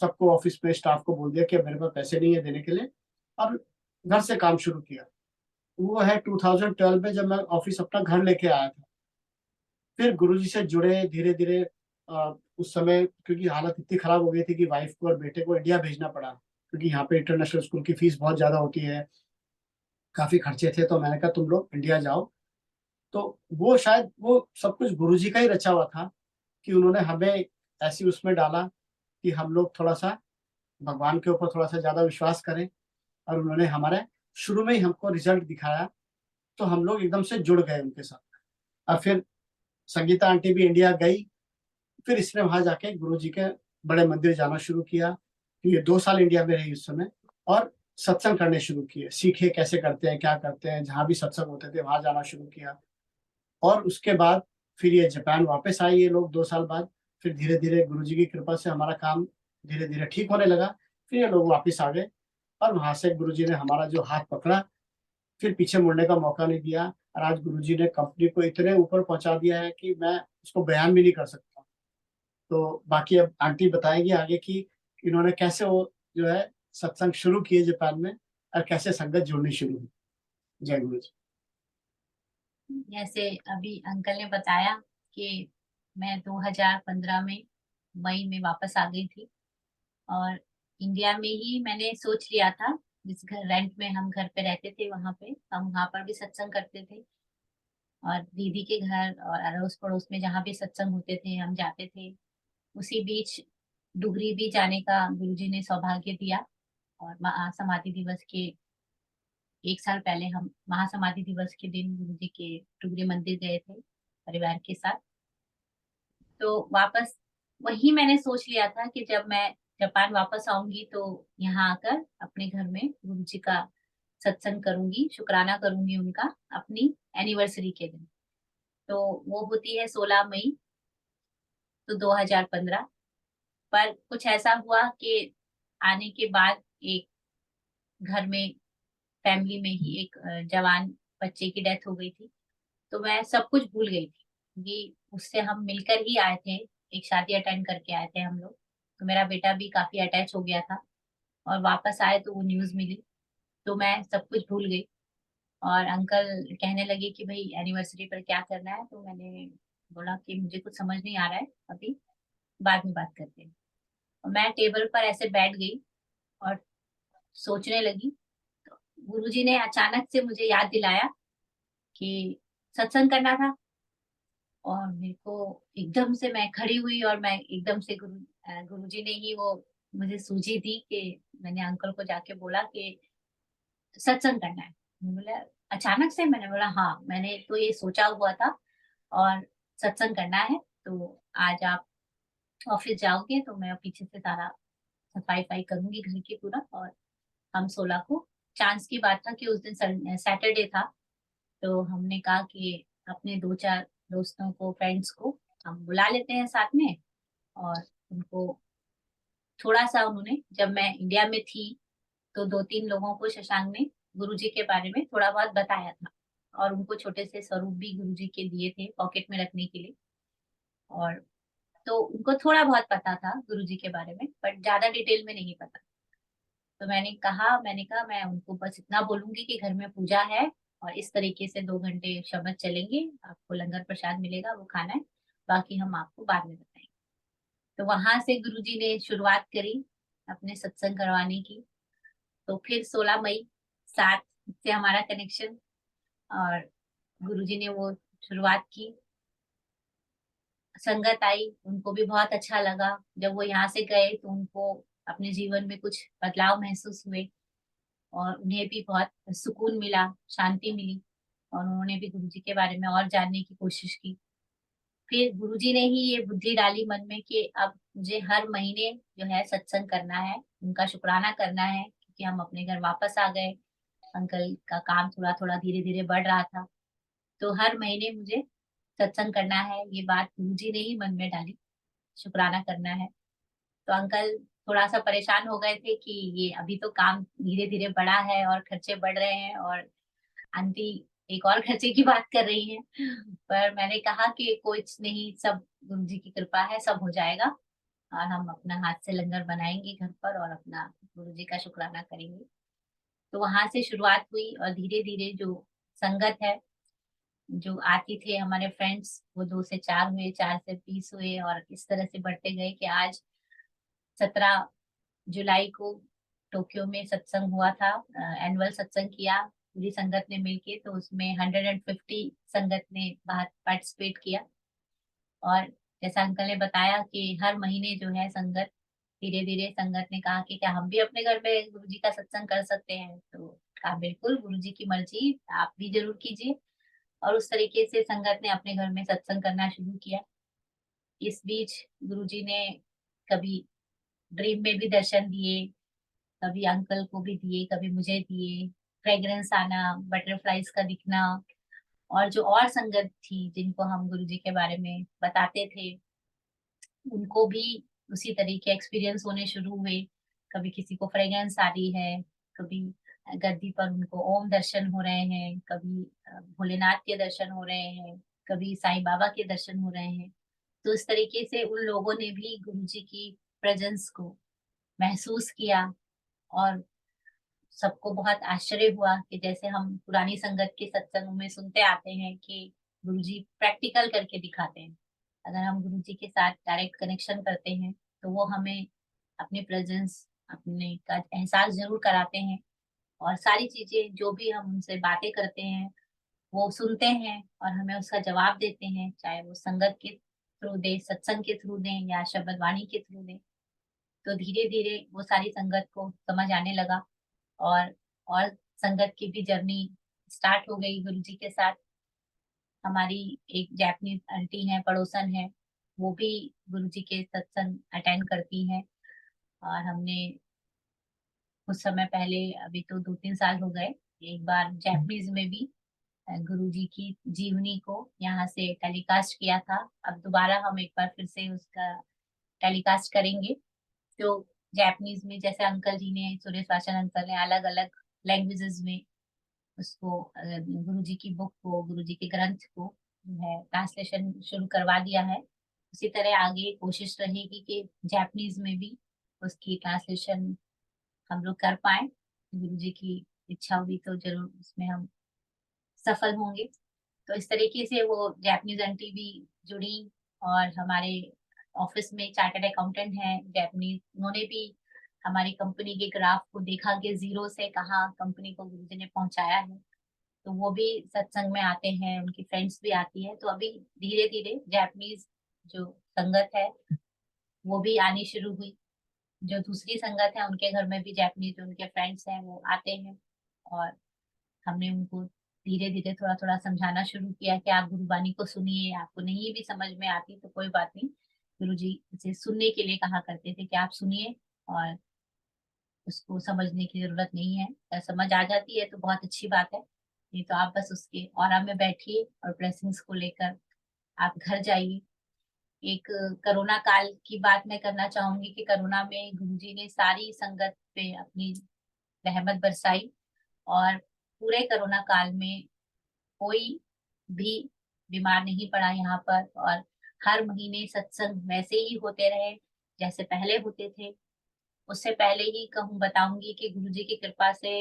सबको ऑफिस में स्टाफ को बोल दिया कि मेरे पास पैसे नहीं है देने के लिए, और घर से काम शुरू किया। वो है 2012 में जब मैं ऑफिस अपना घर लेके आया था। फिर गुरुजी से जुड़े धीरे धीरे। उस समय क्योंकि हालत इतनी खराब हो गई थी कि वाइफ को और बेटे को इंडिया भेजना पड़ा, क्योंकि यहाँ पे इंटरनेशनल स्कूल की फीस बहुत ज्यादा होती है, काफी खर्चे थे। तो मैंने कहा तुम लोग इंडिया जाओ। तो वो शायद वो सब कुछ गुरुजी का ही रचा हुआ था कि उन्होंने हमें ऐसी उसमें डाला कि हम लोग थोड़ा सा भगवान के ऊपर थोड़ा सा ज्यादा विश्वास करें, और उन्होंने हमारे शुरू में ही हमको रिजल्ट दिखाया, तो हम लोग एकदम से जुड़ गए उनके साथ। और फिर संगीता आंटी भी इंडिया गई, फिर इसने वहां जाके गुरुजी के बड़े मंदिर जाना शुरू किया। तो ये 2 साल इंडिया में रही उस समय, और सत्संग करने शुरू किए, सीखे कैसे करते हैं क्या करते हैं, जहां भी सत्संग होते थे वहां जाना शुरू किया। और उसके बाद फिर ये जापान वापस आए ये लोग 2 साल बाद। फिर धीरे धीरे गुरुजी की कृपा से हमारा काम धीरे धीरे ठीक होने लगा। फिर ये लोग वापस आ गए, और वहां से गुरुजी ने हमारा जो हाथ पकड़ा, फिर पीछे मुड़ने का मौका नहीं दिया। और आज गुरुजी ने कंपनी को इतने ऊपर पहुंचा दिया है कि मैं उसको बयान भी नहीं कर सकता। तो बाकी अब आंटी बताएंगी आगे कि इन्होंने कैसे वो जो है सत्संग शुरू किए जापान में, और कैसे संगत जुड़नी शुरू हुई। जय गुरु जी। जैसे अभी अंकल ने बताया कि मैं 2015 में मई में वापस आ गई थी, और इंडिया में ही मैंने सोच लिया था, जिस घर रेंट में हम घर पे रहते थे वहां पे हम वहां पर भी सत्संग करते थे, और दीदी के घर और अड़ोस पड़ोस में जहाँ भी सत्संग होते थे हम जाते थे। उसी बीच डुगरी भी जाने का गुरुजी ने सौभाग्य दिया, और महासमाधि दिवस के 1 साल पहले हम महासमाधि दिवस के दिन गुरुजी के डुगरी मंदिर गए थे परिवार के साथ। तो वापस वही मैंने सोच लिया था कि जब मैं जापान वापस आऊंगी तो यहाँ आकर अपने घर में गुरुजी का सत्संग करूंगी, शुक्राना करूंगी उनका अपनी एनिवर्सरी के दिन। तो वो होती है 16 मई, तो 2015। पर कुछ ऐसा हुआ कि आने के बाद एक घर में फैमिली में ही एक जवान बच्चे की डेथ हो गई थी। तो मैं सब कुछ भूल गई थी, क्योंकि उससे हम मिलकर ही आए थे, एक शादी अटेंड करके आए थे हम लोग। तो मेरा बेटा भी काफी अटैच हो गया था, और वापस आए तो वो न्यूज मिली, तो मैं सब कुछ भूल गई। और अंकल कहने लगे कि भाई एनिवर्सरी पर क्या करना है, तो मैंने बोला कि मुझे कुछ समझ नहीं आ रहा है, अभी बाद में बात करते हैं। और मैं टेबल पर ऐसे बैठ गई और सोचने लगी। तो गुरुजी ने अचानक से मुझे याद दिलाया कि सत्संग करना था। और मेरे को एकदम से मैं खड़ी हुई और मैं एकदम से गुरुजी ने ही वो मुझे सूझी दी कि मैंने अंकल को जाके बोला कि सत्संग करना है। मैंने बोला अचानक से, मैंने बोला हाँ, मैंने तो ये सोचा हुआ था और सत्संग करना है, तो आज आप ऑफिस जाओगे तो मैं पीछे से सारा सफाई वफाई करूंगी घर की पूरा। और हम 16 को, चांस की बात था कि उस दिन सैटरडे था, तो हमने कहा कि अपने 2-4 दोस्तों को, फ्रेंड्स को हम बुला लेते हैं साथ में। और उनको थोड़ा सा, उन्होंने, जब मैं इंडिया में थी तो 2-3 लोगों को शशांक ने गुरुजी के बारे में थोड़ा बहुत बताया था, और उनको छोटे से स्वरूप भी गुरुजी के दिए थे पॉकेट में रखने के लिए। और तो उनको थोड़ा बहुत पता था गुरुजी के बारे में, बट ज्यादा डिटेल में नहीं पता। तो मैंने कहा मैं उनको बस इतना बोलूंगी कि घर में पूजा है और इस तरीके से 2 घंटे शब्द चलेंगे, आपको लंगर प्रसाद मिलेगा, वो खाना है, बाकी हम आपको बाद में बताएंगे। तो वहां से गुरुजी ने शुरुआत करी अपने सत्संग करवाने की। तो फिर 16 मई 7 से हमारा कनेक्शन, और गुरुजी ने वो शुरुआत की। संगत आई, उनको भी बहुत अच्छा लगा। जब वो यहाँ से गए तो उनको अपने जीवन में कुछ बदलाव महसूस हुए और उन्हें भी बहुत सुकून मिला, शांति मिली, और उन्होंने भी गुरुजी के बारे में और जानने की कोशिश की। फिर गुरुजी ने ही ये बुद्धि डाली मन में कि अब मुझे हर महीने जो है सत्संग करना है, उनका शुक्राना करना है, क्योंकि हम अपने घर वापस आ गए। अंकल का काम थोड़ा थोड़ा धीरे धीरे बढ़ रहा था, तो हर महीने मुझे सत्संग करना है, ये बात गुरुजी ने ही मन में डाली, शुक्राना करना है। तो अंकल थोड़ा सा परेशान हो गए थे कि ये अभी तो काम धीरे धीरे बढ़ा है और खर्चे बढ़ रहे हैं, और आंटी एक और खर्चे की बात कर रही हैं। पर मैंने कहा कि कुछ नहीं, सब गुरुजी की कृपा है, सब हो जाएगा, और हम अपना हाथ से लंगर बनाएंगे घर पर और अपना गुरुजी का शुक्राना करेंगे। तो वहां से शुरुआत हुई, और धीरे धीरे जो संगत है, जो आती थे हमारे फ्रेंड्स, वो 2 से 4 हुए, 4 से 20 हुए, और इस तरह से बढ़ते गए कि आज 17 जुलाई को टोक्यो में सत्संग हुआ था। एनुअल सत्संग किया पूरी संगत ने मिलके, तो उसमें 150 संगत ने पार्टिसिपेट किया। और जैसा अंकल ने बताया कि हर महीने जो है संगत, धीरे धीरे संगत ने कहा कि क्या हम भी अपने घर पे गुरुजी का सत्संग कर सकते हैं, तो कहा बिल्कुल, गुरुजी की मर्जी, आप भी जरूर कीजिए। और उस तरीके से संगत ने अपने घर में सत्संग करना शुरू किया। इस बीच गुरुजी ने कभी ड्रीम में भी दर्शन दिए, कभी अंकल को भी दिए, कभी मुझे दिए। फ्रेग्रेंस आना, बटरफ्लाईज का दिखना, और जो और संगत थी जिनको हम गुरुजी के बारे में बताते थे, उनको भी उसी तरीके एक्सपीरियंस होने शुरू हुए। कभी किसी को फ्रेग्रेंस आ रही है, कभी गद्दी पर उनको ओम दर्शन हो रहे हैं, कभी भोलेनाथ के दर्शन हो रहे हैं, कभी साईं बाबा के दर्शन हो रहे हैं। तो इस तरीके से उन लोगों ने भी गुरुजी की प्रेजेंस को महसूस किया। और सबको बहुत आश्चर्य हुआ कि जैसे हम पुरानी संगत के सत्संगों में सुनते आते हैं कि गुरुजी प्रैक्टिकल करके दिखाते हैं। अगर हम गुरुजी के साथ डायरेक्ट कनेक्शन करते हैं तो वो हमें अपनी प्रेजेंस, अपने का एहसास जरूर कराते हैं, और सारी चीजें जो भी हम उनसे बातें करते हैं वो सुनते हैं और हमें उसका जवाब देते हैं, चाहे वो संगत के थ्रू दे, सत्संग के थ्रू दें या शब्द वाणी के थ्रू दें। तो धीरे धीरे वो सारी संगत को समझ आने लगा, और और संगत की भी जर्नी स्टार्ट हो गई गुरुजी के साथ। हमारी एक जापानीज आंटी है, पड़ोसन है, वो भी गुरुजी के सत्संग अटेंड करती हैं। और हमने कुछ समय पहले, अभी तो 2-3 साल हो गए, एक बार जापानीज में भी गुरुजी की जीवनी को यहाँ से टेलीकास्ट किया था। अब दोबारा हम एक बार फिर से उसका टेलीकास्ट करेंगे। तो जापानीज में जैसे अंकल जी ने, सुरेश वाचन अंकल ने अलग अलग लैंग्वेजेस में उसको, गुरुजी की बुक को, गुरुजी के ग्रंथ को जो है ट्रांसलेशन शुरू करवा दिया है। उसी तरह आगे कोशिश रहेगी कि जापानीज में भी उसकी ट्रांसलेशन हम लोग कर पाए। गुरुजी की इच्छा हुई तो जरूर उसमें हम सफल होंगे। तो इस तरीके से वो जापानीज आंटी भी जुड़ी, और हमारे ऑफिस में चार्टर्ड अकाउंटेंट है जापानीज, उन्होंने भी हमारी कंपनी के ग्राफ को देखा कि जीरो से कहाँ कंपनी को गुरुजी ने पहुंचाया है। तो वो भी सत्संग में आते हैं, उनकी फ्रेंड्स भी आती है। तो अभी धीरे धीरे जापानीज जो संगत है वो भी आनी शुरू हुई। जो दूसरी संगत है उनके घर में भी जापानीज जो उनके फ्रेंड्स हैं वो आते हैं, और हमने उनको धीरे धीरे थोड़ा थोड़ा समझाना शुरू किया कि आप गुरुबानी को सुनिए, आपको नहीं भी समझ में आती तो कोई बात नहीं, गुरुजी इसे सुनने के लिए कहा करते थे कि आप सुनिए, और उसको समझने की जरूरत नहीं है। अगर समझ आ जाती है तो बहुत अच्छी बात है, नहीं तो आप बस उसके ऑरा में बैठिए और ब्लेसिंग्स को लेकर आप घर जाइए। एक कोरोना काल की बात मैं करना चाहूंगी कि कोरोना में गुरुजी ने सारी संगत पे अपनी रहमत बरसाई, और पूरे कोरोना काल में कोई भी बीमार नहीं पड़ा यहाँ पर, और हर महीने सत्संग वैसे ही होते रहे जैसे पहले होते थे। उससे पहले ही कहूँ बताऊंगी कि गुरुजी की कृपा से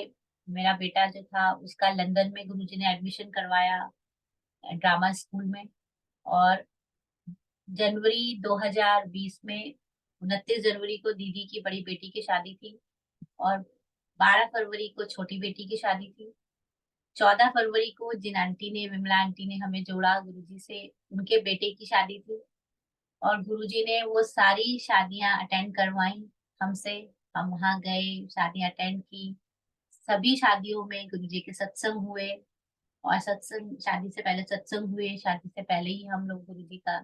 मेरा बेटा जो था उसका लंदन में गुरुजी ने एडमिशन करवाया ड्रामा स्कूल में, और जनवरी 2020 में 29 जनवरी को दीदी की बड़ी बेटी की शादी थी, और 12 फरवरी को छोटी बेटी की शादी थी। 14 फरवरी को जिन आंटी ने, विमला आंटी ने हमें जोड़ा गुरुजी से, उनके बेटे की शादी थी, और गुरुजी ने वो सारी शादियां अटेंड करवाई हमसे। हम वहां गए, शादियां अटेंड की। सभी शादियों में गुरुजी के सत्संग हुए, और सत्संग, शादी से पहले सत्संग हुए, शादी से पहले ही हम लोग गुरुजी का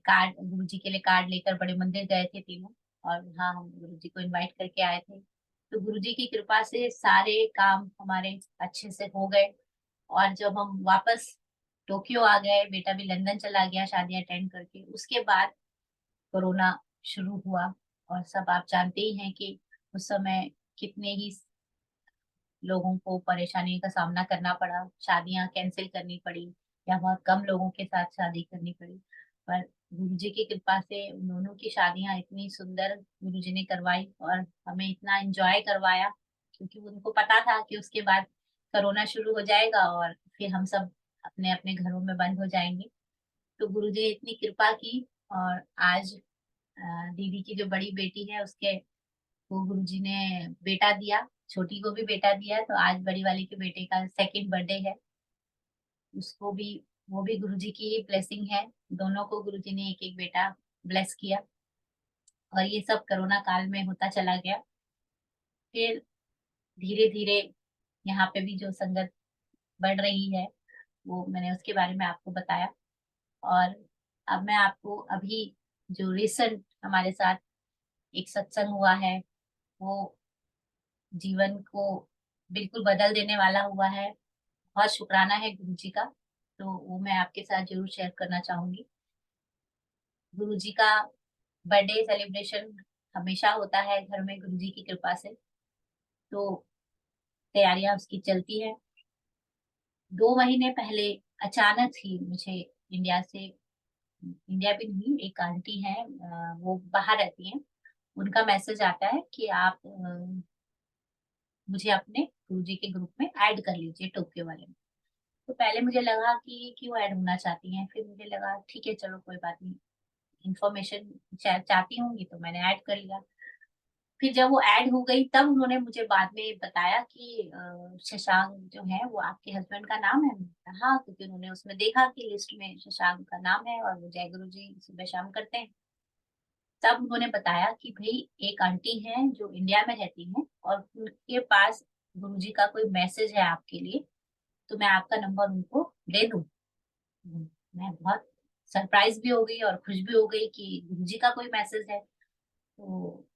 कार्ड, गुरुजी के लिए कार्ड लेकर बड़े मंदिर गए थे तीनों, और वहाँ हम गुरुजी को इनवाइट करके आए थे। तो गुरुजी की कृपा से सारे काम हमारे अच्छे से हो गए, और जब हम वापस टोक्यो आ गए, बेटा भी लंदन चला गया शादी अटेंड करके, उसके बाद कोरोना शुरू हुआ। और सब आप जानते ही हैं कि उस समय कितने ही लोगों को परेशानी का सामना करना पड़ा, शादियां कैंसिल करनी पड़ी, या बहुत कम लोगों के साथ शादी करनी पड़ी। पर गुरुजी की कृपा से उन दोनों की शादियां इतनी सुंदर गुरुजी ने करवाई, और हमें इतना एंजॉय करवाया, क्योंकि उनको पता था कि उसके बाद कोरोना शुरू हो जाएगा और फिर हम सब अपने अपने घरों में बंद हो जाएंगे। तो गुरुजी ने इतनी कृपा की, और आज दीदी की जो बड़ी बेटी है उसके को गुरुजी ने बेटा दिया, छोटी को भी बेटा दिया, तो आज बड़ी वाली के बेटे का सेकंड बर्थडे है। उसको भी, वो भी गुरुजी की ही ब्लेसिंग है। दोनों को गुरुजी ने एक एक बेटा ब्लेस किया, और ये सब कोरोना काल में होता चला गया। फिर धीरे धीरे यहाँ पे भी जो संगत बढ़ रही है, वो मैंने उसके बारे में आपको बताया। और अब मैं आपको अभी जो रिसेंट हमारे साथ एक सत्संग हुआ है, वो जीवन को बिल्कुल बदल देने वाला हुआ है। बहुत शुक्राना है गुरु जी का, तो वो मैं आपके साथ जरूर शेयर करना चाहूंगी। गुरु जी का बर्थडे सेलिब्रेशन हमेशा होता है घर में गुरु जी की कृपा से, तो तैयारियां उसकी चलती है। 2 महीने पहले अचानक ही मुझे इंडिया से, इंडिया भी नहीं, एक आंटी है, वो बाहर रहती हैं, उनका मैसेज आता है कि आप मुझे अपने गुरुजी के ग्रुप में ऐड कर लीजिए, टोक्यो वाले में। तो पहले मुझे लगा कि क्यों ऐड होना चाहती हैं, फिर मुझे लगा ठीक है चलो कोई बात नहीं, इन्फॉर्मेशन चाहती होंगी तो मैंने ऐड कर लिया। फिर जब वो ऐड हो गई तब उन्होंने मुझे बाद में बताया कि शशांक जो है वो आपके हस्बैंड का नाम है। मैंने कहा, हाँ, क्योंकि उन्होंने उसमें देखा कि लिस्ट में शशांक का नाम है और वो जय गुरु जी सुबह शाम करते हैं। तब उन्होंने बताया कि भाई एक आंटी हैं जो इंडिया में रहती हैं, और उनके पास गुरुजी का कोई मैसेज है आपके लिए, तो मैं आपका नंबर उनको दे दूं। मैं बहुत सरप्राइज भी हो गई और खुश भी हो गई कि गुरुजी का कोई मैसेज है। तो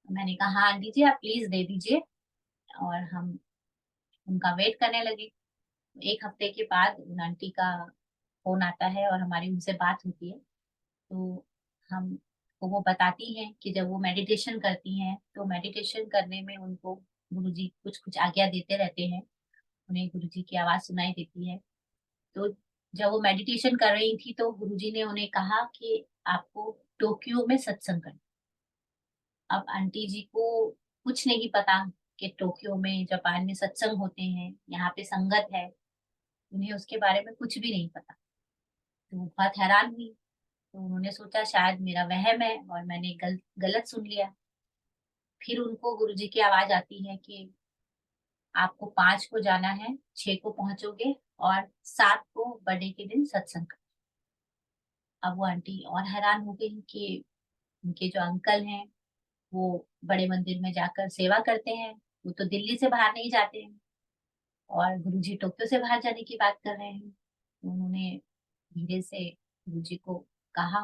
मैंने कहा हाँ दीजिए, आप प्लीज दे दीजिए, और हम उनका वेट करने लगे। 1 हफ्ते के बाद उन आंटी का फोन आता है और हमारी उनसे बात होती है। तो हम को वो बताती हैं कि जब वो मेडिटेशन करती हैं तो मेडिटेशन करने में उनको गुरुजी कुछ कुछ आज्ञा देते रहते हैं, उन्हें गुरुजी की आवाज सुनाई देती है। तो जब वो मेडिटेशन कर रही थी तो गुरुजी ने उन्हें कहा कि आपको टोक्यो में सत्संग करना। अब आंटी जी को कुछ नहीं पता कि टोक्यो में, जापान में सत्संग होते हैं, यहाँ पे संगत है, उन्हें उसके बारे में कुछ भी नहीं पता। तो वो बहुत हैरान हुई, तो उन्होंने सोचा शायद मेरा वहम है और मैंने गलत सुन लिया। फिर उनको गुरुजी की आवाज आती है कि आपको 5 को जाना है, 6 को पहुंचोगे और 7 को बर्थडे के दिन सत्संग। अब वो आंटी और हैरान हो गई कि उनके जो अंकल हैं वो बड़े मंदिर में जाकर सेवा करते हैं, वो तो दिल्ली से बाहर नहीं जाते हैं, और गुरुजी टोक्यो से बाहर जाने की बात कर रहे हैं। उन्होंने धीरे से गुरुजी को कहा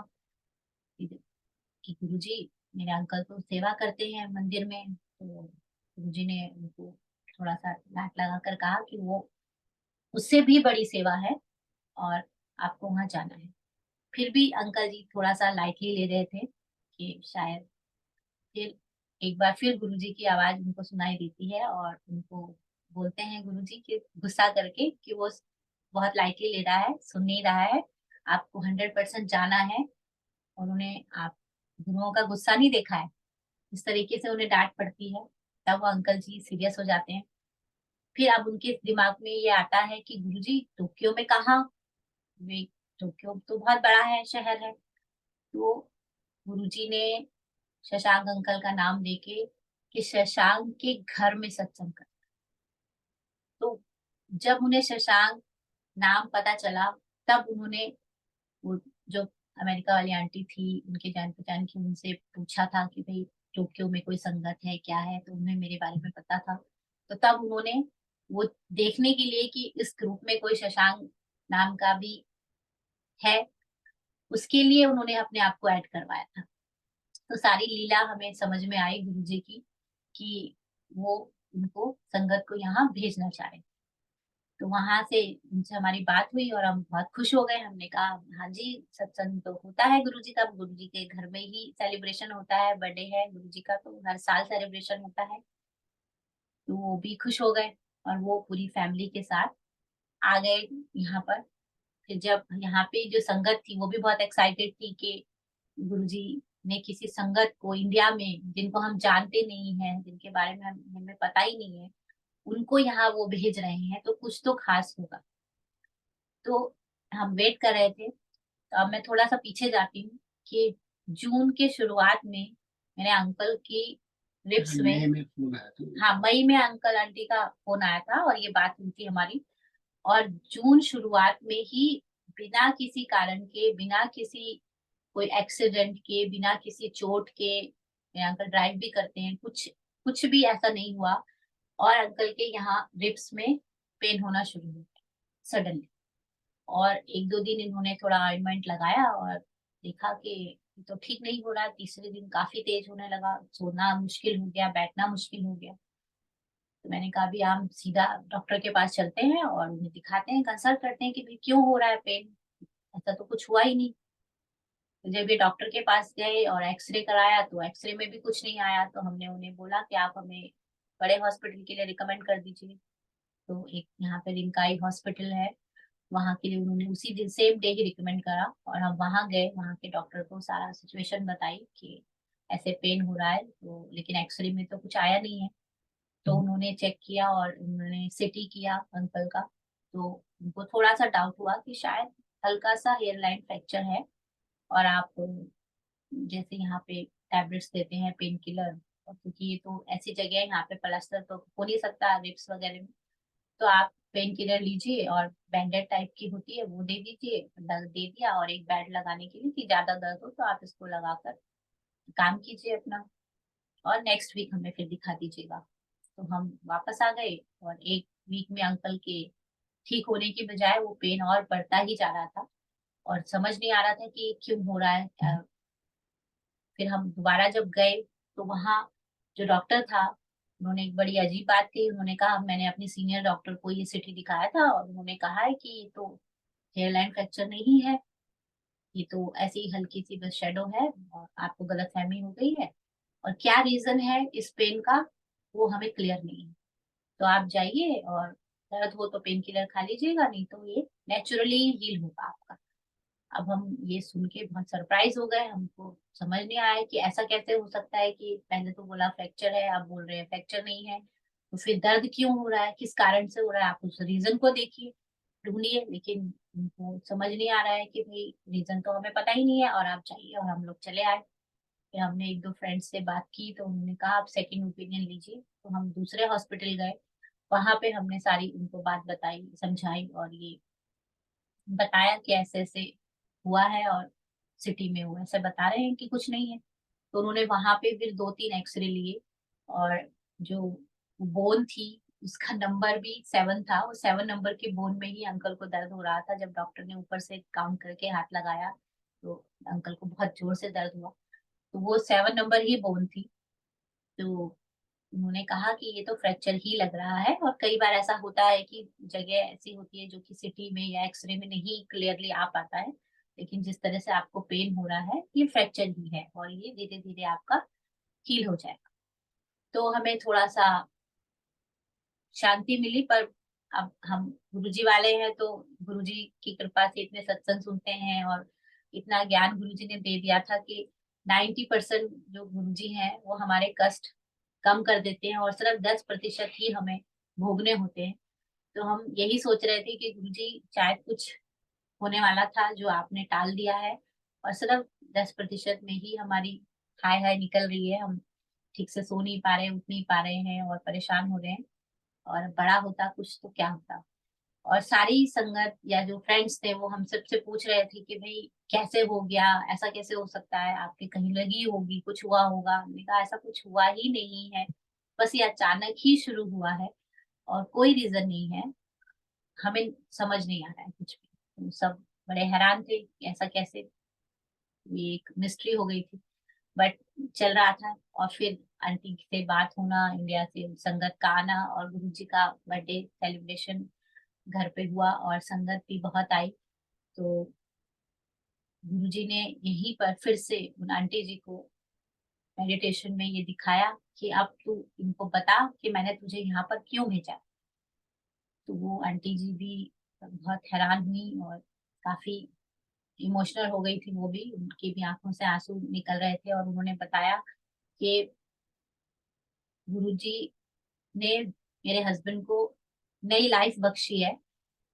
कि गुरुजी, मेरे अंकल तो सेवा करते हैं मंदिर में। तो गुरुजी ने उनको थोड़ा सा डांट लगाकर कहा कि वो उससे भी बड़ी सेवा है और आपको वहां जाना है। फिर भी अंकल जी थोड़ा सा लाइटली ले रहे थे कि शायद। फिर एक बार फिर गुरुजी की आवाज उनको सुनाई देती है और उनको बोलते हैं गुरुजी कि गुस्सा करके कि वो बहुत लाइटली ले रहा है, सुन नहीं रहा है, आपको 100% जाना है। उन्होंने आप गुरुओं का गुस्सा नहीं देखा है, इस तरीके से उन्हें डांट पड़ती है, तब वो अंकल जी सीरियस हो जाते हैं। फिर अब उनके दिमाग में ये आता है कि गुरुजी टोक्यो में कहाँ, वे टोक्यो तो बहुत बड़ा है, शहर है। तो गुरुजी ने शशांक अंकल का नाम देके कि शशांक के घर में सत्संग कर। तो जब उन्हें शशांक नाम पता चला, तब उन्होंने वो जो अमेरिका वाली आंटी थी उनके जान पहचान की, उनसे पूछा था कि भाई टोक्यो में कोई संगत है क्या है, तो उन्हें मेरे बारे में पता था। तो तब उन्होंने वो देखने के लिए कि इस ग्रुप में कोई शशांक नाम का भी है, उसके लिए उन्होंने अपने आप को ऐड करवाया था। तो सारी लीला हमें समझ में आई गुरुजी की कि वो उनको संगत को यहाँ भेजना चाह रहे। तो वहां से उनसे हमारी बात हुई और हम बहुत खुश हो गए। हमने कहा हाँ जी, सत्संग तो होता है गुरुजी का, गुरुजी के घर में ही सेलिब्रेशन होता है, बर्थडे है गुरुजी का तो हर साल सेलिब्रेशन होता है। तो वो भी खुश हो गए और वो पूरी फैमिली के साथ आ गए यहाँ पर। फिर जब यहाँ पे जो संगत थी वो भी बहुत एक्साइटेड थी कि गुरुजी ने किसी संगत को इंडिया में, जिनको हम जानते नहीं हैं, जिनके बारे में हमें पता ही नहीं है, उनको यहाँ वो भेज रहे हैं, तो कुछ तो खास होगा। तो हम वेट कर रहे थे। तो अब मैं थोड़ा सा पीछे जाती हूँ कि जून के शुरुआत में मेरे अंकल की रिप्स में, मई में फोन आया था। हाँ मई में अंकल आंटी का फोन आया था और ये बात हुई थी हमारी। और जून शुरुआत में ही बिना किसी कारण के, बिना किसी कोई एक्सीडेंट के, बिना किसी चोट के, मेरे अंकल ड्राइव भी करते हैं, कुछ कुछ भी ऐसा नहीं हुआ। और अंकल के यहाँ रिब्स में पेन होना शुरू हो गया सडनली। और 1-2 दिन इन्होंने थोड़ा ऑइंटमेंट लगाया और देखा कि ये तो ठीक नहीं हो रहा। तीसरे दिन काफी तेज होने लगा, सोना मुश्किल हो गया, बैठना मुश्किल हो गया। तो मैंने कहा अभी हम सीधा डॉक्टर के पास चलते हैं और उन्हें दिखाते हैं, कंसल्ट करते हैं कि भाई क्यों हो रहा है पेन, ऐसा तो कुछ हुआ ही नहीं। तो जब ये डॉक्टर के पास गए और एक्सरे कराया तो एक्सरे में भी कुछ नहीं आया। तो हमने उन्हें बोला कि आप हमें बड़े हॉस्पिटल के लिए रिकमेंड कर दीजिए। तो एक यहाँ पे रिंकाई हॉस्पिटल है, वहां के लिए उन्होंने उसी दिन सेम डे ही रिकमेंड करा। और हम वहां गए, वहां के डॉक्टर को सारा सिचुएशन बताई कि ऐसे पेन हो रहा है, तो लेकिन एक्सरे में तो कुछ आया नहीं है। तो उन्होंने चेक किया और उन्होंने सीटी किया अंकल का। तो उनको थोड़ा सा डाउट हुआ कि शायद हल्का सा हेयर लाइन फ्रैक्चर है। और आप जैसे यहाँ पे टैबलेट्स देते हैं पेन किलर, और क्योंकि ये तो ऐसी जगह है यहाँ पे प्लास्टर तो हो नहीं सकता रिप्स वगैरह में, तो आप पेन किलर लीजिए और बैंडेड टाइप की होती है वो दे दीजिए, दे दिया। और एक बैंड लगाने के लिए कि ज्यादा दर्द हो तो आप इसको लगाकर काम कीजिए अपना, और नेक्स्ट वीक हमें फिर दिखा दीजिएगा। तो हम वापस आ गए और एक वीक में अंकल के ठीक होने की बजाय वो पेन और बढ़ता ही जा रहा था और समझ नहीं आ रहा था कि क्यों हो रहा है। फिर हम दोबारा जब गए तो वहाँ जो डॉक्टर था, उन्होंने एक बड़ी अजीब बात कही। उन्होंने कहा, मैंने अपनी सीनियर डॉक्टर को ये सिटी दिखाया था और उन्होंने कहा है कि ये तो हेयरलाइन फ्रैक्चर नहीं है, ये तो ऐसी हल्की सी बस शेडो है और आपको गलतफहमी हो गई है। और क्या रीजन है इस पेन का वो हमें क्लियर नहीं है। तो आप जाइए और दर्द हो तो पेन किलर खा लीजिएगा, नहीं तो ये नेचुरली हील होगा आपका। अब हम ये सुन के बहुत सरप्राइज हो गए, हमको समझ नहीं आया कि ऐसा कैसे हो सकता है कि पहले तो बोला फ्रैक्चर है, अब बोल रहे हैं फ्रैक्चर नहीं है। तो फिर दर्द क्यों हो रहा है, किस कारण से हो रहा है, आप उस रीजन को देखिए, ढूंढिए। लेकिन उनको समझ नहीं आ रहा है कि भाई रीजन तो हमें पता ही नहीं है और आप चाहिए। और हम लोग चले आए। फिर हमने 1-2 फ्रेंड्स से बात की तो उन्होंने कहा आप सेकंड ओपिनियन लीजिए। तो हम दूसरे हॉस्पिटल गए वहां पे हमने सारी उनको बात बताई, समझाई और ये बताया कि ऐसे ऐसे हुआ है और सिटी में हुआ, ऐसे बता रहे हैं कि कुछ नहीं है। तो उन्होंने वहां पे फिर 2-3 एक्सरे लिए और जो बोन थी उसका नंबर भी 7 था। वो 7 नंबर के बोन में ही अंकल को दर्द हो रहा था। जब डॉक्टर ने ऊपर से काउंट करके हाथ लगाया तो अंकल को बहुत जोर से दर्द हुआ। तो वो 7 नंबर ही बोन थी। तो उन्होंने कहा कि ये तो फ्रैक्चर ही लग रहा है और कई बार ऐसा होता है कि जगह ऐसी होती है जो कि सिटी में या एक्सरे में नहीं क्लियरली आ पाता है, लेकिन जिस तरह से आपको पेन हो रहा है ये फ्रैक्चर ही है और ये धीरे धीरे आपका हील हो जाएगा। तो हमें थोड़ा सा शांति मिली। पर अब हम गुरुजी वाले हैं तो गुरुजी की कृपा से इतने सत्संग सुनते हैं और इतना ज्ञान गुरुजी ने दे दिया था कि 90% जो गुरुजी हैं वो हमारे कष्ट कम कर देते हैं और सिर्फ 10% ही हमें भोगने होते हैं। तो हम यही सोच रहे थे कि गुरुजी शायद कुछ होने वाला था जो आपने टाल दिया है और सिर्फ 10% में ही हमारी हाय हाय निकल रही है। हम ठीक से सो नहीं पा रहे, उठ नहीं पा रहे हैं और परेशान हो रहे हैं। और बड़ा होता कुछ तो क्या होता। और सारी संगत या जो फ्रेंड्स थे वो हम सबसे पूछ रहे थे कि भाई कैसे हो गया, ऐसा कैसे हो सकता है, आपके कहीं लगी होगी, कुछ हुआ होगा। हमने कहा ऐसा कुछ हुआ ही नहीं है, बस ये अचानक ही शुरू हुआ है और कोई रीजन नहीं है। हमें समझ नहीं आ रहा है कुछ भी। तो सब बड़े हैरान थे कि ऐसा कैसे, ये एक मिस्ट्री हो गई थी। बट चल रहा था। और फिर आंटी से बात होना, इंडिया से संगत का आना और गुरुजी का बर्थडे सेलिब्रेशन घर पे हुआ और संगत भी बहुत आई। तो गुरुजी ने यहीं पर फिर से उन आंटी जी को मेडिटेशन में ये दिखाया कि अब तू इनको बता कि मैंने तुझे यहाँ पर क्यों भेजा। तो वो आंटी जी भी बहुत हैरान हुई और काफी इमोशनल हो गई थी। वो भी, उनकी भी आंखों से आंसू निकल रहे थे और उन्होंने बताया कि गुरुजी ने मेरे हस्बैंड को नई लाइफ बख्शी है।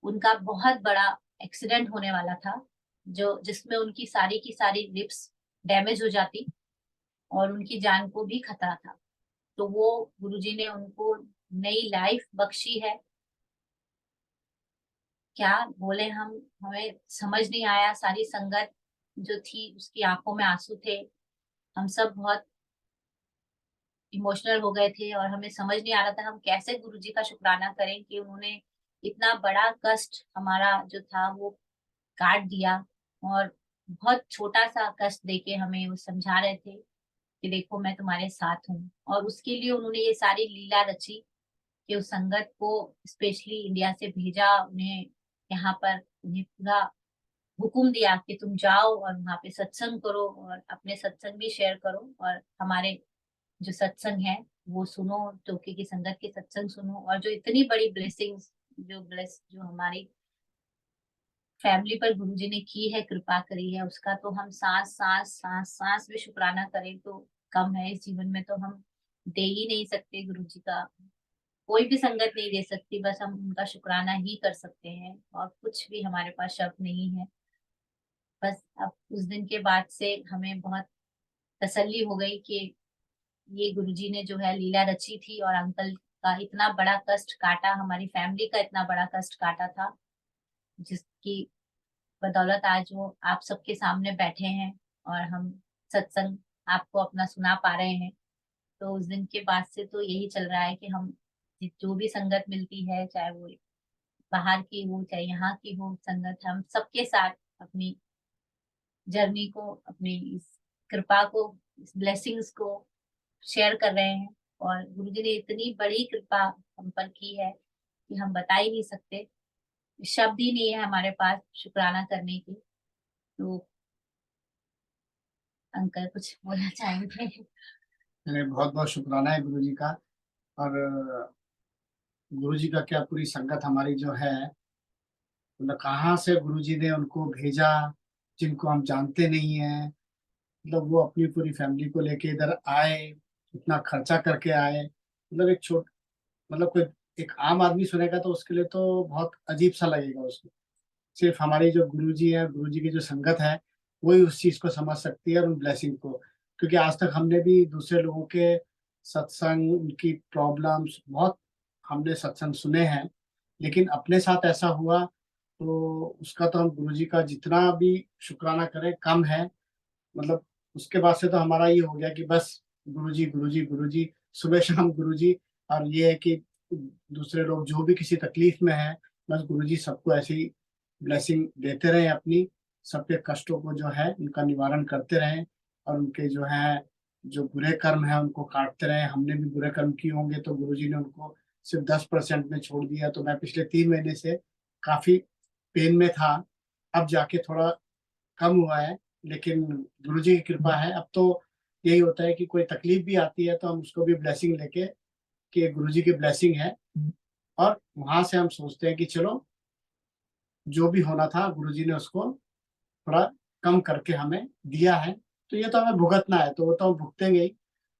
उनका बहुत बड़ा एक्सीडेंट होने वाला था जो जिसमें उनकी सारी की सारी रिब्स डैमेज हो जाती और उनकी जान को भी खतरा था। तो वो गुरुजी ने उनको नई लाइफ बख्शी है। क्या बोले हम, हमें समझ नहीं आया। सारी संगत जो थी उसकी आंखों में आंसू थे। हम सब बहुत इमोशनल हो गए थे और हमें समझ नहीं आ रहा था हम कैसे गुरुजी का शुक्राना करें कि उन्होंने इतना बड़ा कष्ट हमारा जो था वो काट दिया। और बहुत छोटा सा कष्ट देके हमें वो समझा रहे थे कि देखो मैं तुम्हारे साथ हूँ। और उसके लिए उन्होंने ये सारी लीला रची कि उस संगत को स्पेशली इंडिया से भेजा, उन्हें यहाँ पर उन्हें पूरा हुक्म दिया कि तुम जाओ और वहाँ पे सत्संग करो और अपने सत्संग भी शेयर करो और हमारे जो सत्संग है वो सुनो, टोके की संगत के सत्संग सुनो। और जो इतनी बड़ी ब्लेसिंग्स जो हमारी फैमिली पर गुरुजी ने की है, कृपा करी है, उसका तो हम सांस सांस सांस सांस भी शुक्राना करें तो कम है। इस जीवन में तो हम दे ही नहीं सकते गुरुजी का। कोई भी संगत नहीं दे सकती, बस हम उनका शुक्राना ही कर सकते हैं और कुछ भी हमारे पास शब्द नहीं है। बस अब उस दिन के बाद से हमें बहुत तसल्ली हो गई कि ये गुरुजी ने जो है लीला रची थी और अंकल का इतना बड़ा कष्ट काटा, हमारी फैमिली का इतना बड़ा कष्ट काटा था, जिसकी बदौलत आज वो आप सबके सामने बैठे हैं और हम सत्संग आपको अपना सुना पा रहे हैं। तो उस दिन के बाद से तो यही चल रहा है कि हम जो भी संगत मिलती है, चाहे वो बाहर की हो चाहे यहाँ की हो संगत, हम सबके साथ अपनी जर्नी को, अपनी इस कृपा को, इस ब्लेसिंग्स को शेयर कर रहे हैं। और गुरुजी ने इतनी बड़ी कृपा हम पर की है कि हम बता ही नहीं सकते। शब्द ही नहीं है हमारे पास शुक्राना करने की। तो अंकल कुछ बोलना चाहेंगे? बहुत बहुत शुक्राना है गुरु जी का। और गुरु जी का क्या, पूरी संगत हमारी जो है, मतलब कहाँ से गुरु जी ने उनको भेजा, जिनको हम जानते नहीं है। मतलब वो अपनी पूरी फैमिली को लेके इधर आए, इतना खर्चा करके आए। मतलब एक छोट मतलब कोई एक आम आदमी सुनेगा तो उसके लिए तो बहुत अजीब सा लगेगा उसको। सिर्फ हमारी जो गुरुजी है, गुरुजी की जो संगत है, वही उस चीज को समझ सकती है और उन ब्लेसिंग को। क्योंकि आज तक हमने भी दूसरे लोगों के सत्संग, उनकी प्रॉब्लम्स बहुत हमने सत्संग सुने हैं, लेकिन अपने साथ ऐसा हुआ तो उसका तो हम गुरुजी का जितना भी शुक्राना करें कम है। मतलब उसके बाद से तो हमारा ये हो गया कि बस गुरुजी गुरुजी गुरुजी, सुबह शाम गुरुजी। और ये है कि दूसरे लोग जो भी किसी तकलीफ में है, बस गुरुजी सबको ऐसी ब्लेसिंग देते रहे अपनी, सबके कष्टों को जो है उनका निवारण करते रहें, और उनके जो है जो बुरे कर्म है उनको काटते रहे। हमने भी बुरे कर्म किए होंगे तो गुरुजी ने उनको सिर्फ 10% में छोड़ दिया। तो मैं पिछले 3 महीने से काफी पेन में था, अब जाके थोड़ा कम हुआ है, लेकिन गुरुजी की कृपा है। अब तो यही होता है कि कोई तकलीफ भी आती है तो हम उसको भी ब्लेसिंग लेके कि गुरुजी की ब्लेसिंग है, और वहां से हम सोचते हैं कि चलो जो भी होना था गुरुजी ने उसको थोड़ा कम करके हमें दिया है, तो ये तो हमें भुगतना है, तो वो तो हम भुगतेंगे ही,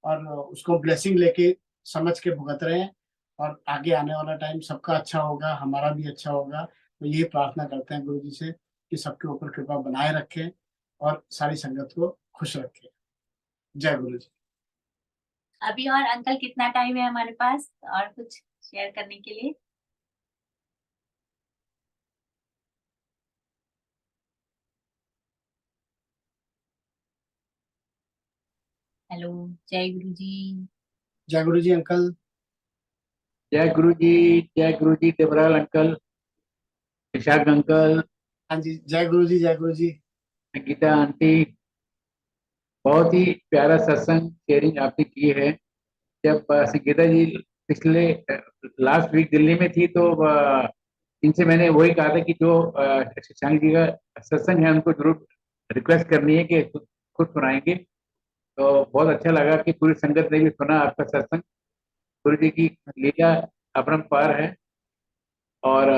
और उसको ब्लेसिंग लेके समझ के भुगत रहे हैं। और आगे आने वाला टाइम सबका अच्छा होगा, हमारा भी अच्छा होगा। तो यही प्रार्थना करते हैं गुरु जी से कि सबके ऊपर कृपा बनाए रखें और सारी संगत को खुश रखें। जय गुरु जी। अभी और अंकल कितना टाइम है हमारे पास और कुछ शेयर करने के लिए? हेलो, जय गुरु जी। जय गुरु जी अंकल। जय गुरु जी, जय गुरु जी, देवराल अंकल, विशाख अंकल, हाँ जी, जय गुरु जी, जय गुरु जी। गीता आंटी, बहुत ही प्यारा सत्संग शेयरिंग आपने की है। जब संगीता जी पिछले लास्ट वीक दिल्ली में थी तो इनसे मैंने वही कहा था कि जो शशांक जी का सत्संग है उनको जरूर रिक्वेस्ट करनी है कि खुद सुनाएंगे। तो बहुत अच्छा लगा कि पूरी संगत ने भी सुना आपका सत्संग। गुरु जी की लीला अपरंपार है। और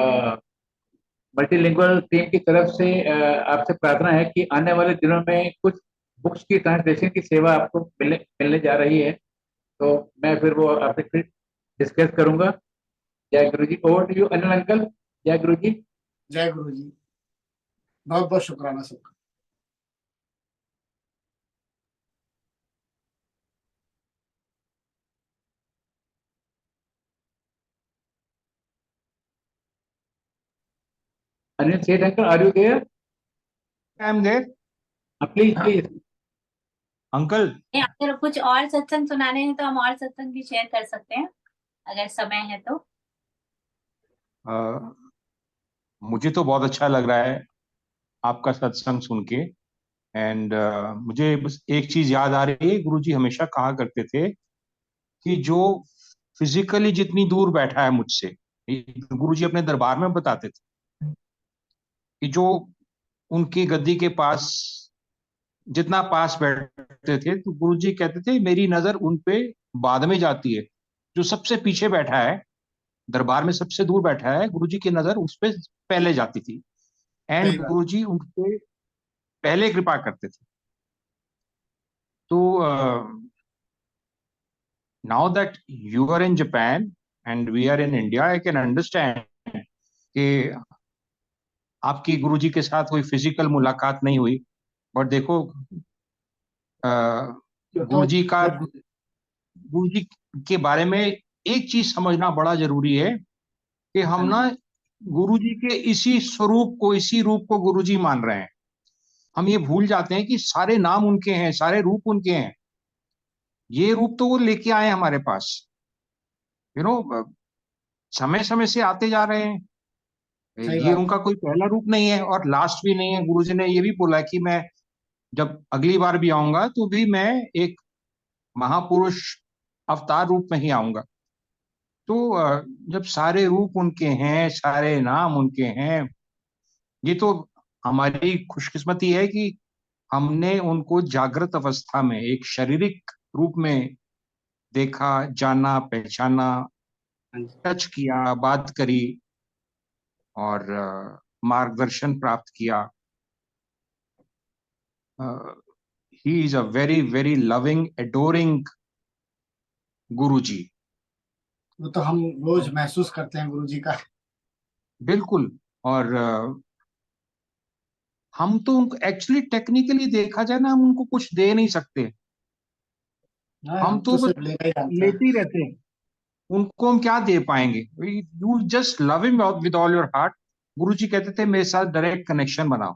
मल्टीलिंगुअल टीम की तरफ से आपसे प्रार्थना है कि आने वाले दिनों में कुछ बुक्स की ट्रांसलेशन की सेवा आपको मिलने जा रही है। तो मैं फिर वो आपसे फिर डिस्कस करूंगा। जय गुरु जी। Over to you Anil uncle. जय गुरु जी। जय गुरु जी। बहुत बहुत शुक्राना सबका। Anil Seth uncle, are you there? I am there. Please please. Uncle, अगर कुछ और सत्संग सुनाने हैं तो हम और सत्संग भी शेयर कर सकते हैं अगर समय है तो। मुझे तो बहुत अच्छा लग रहा है आपका सत्संग सुन के। एंड मुझे बस एक चीज याद आ रही है, गुरुजी हमेशा कहा करते थे कि जो फिजिकली जितनी दूर बैठा है मुझसे, गुरुजी अपने दरबार में बताते थे कि जो उनकी गद्दी के पास जितना पास बैठते थे, तो गुरुजी कहते थे मेरी नजर उन पे बाद में जाती है। जो सबसे पीछे बैठा है, दरबार में सबसे दूर बैठा है, गुरुजी की नजर उस पे पहले जाती थी। एंड सही बात। गुरुजी उन पे पहले कृपा करते थे। तो now that you are in Japan and we are in India, I can understand कि आपकी गुरुजी के साथ कोई फिजिकल मुलाकात नहीं हुई। बट देखो, तो गुरुजी का गुरुजी के बारे में एक चीज समझना बड़ा जरूरी है कि हम ना गुरुजी के इसी स्वरूप को, इसी रूप को गुरुजी मान रहे हैं। हम ये भूल जाते हैं कि सारे नाम उनके हैं, सारे रूप उनके हैं। ये रूप तो वो लेके आए हमारे पास, यू नो, समय समय से आते जा रहे हैं। सही ये बात। उनका कोई पहला रूप नहीं है और लास्ट भी नहीं है। गुरुजी ने ये भी बोला कि मैं जब अगली बार भी आऊंगा तो भी मैं एक महापुरुष अवतार रूप में ही आऊंगा। तो जब सारे रूप उनके हैं, सारे नाम उनके हैं, ये तो हमारी खुशकिस्मती है कि हमने उनको जागृत अवस्था में एक शारीरिक रूप में देखा, जाना, पहचाना, हाँ जी। टच किया, बात करी और मार्गदर्शन प्राप्त किया। He is a very very loving adoring गुरुजी। वो तो हम रोज महसूस करते हैं गुरु जी का। बिल्कुल। और हम तो उनको एक्चुअली टेक्निकली देखा जाए ना, हम उनको कुछ दे नहीं सकते। हाँ, हम हम तो तो बस सिर्फ लेना ही जानते हैं। लेते ही रहते हैं। उनको हम क्या दे पाएंगे? You just love him with all your heart. गुरु जी कहते थे मेरे साथ डायरेक्ट कनेक्शन बनाओ,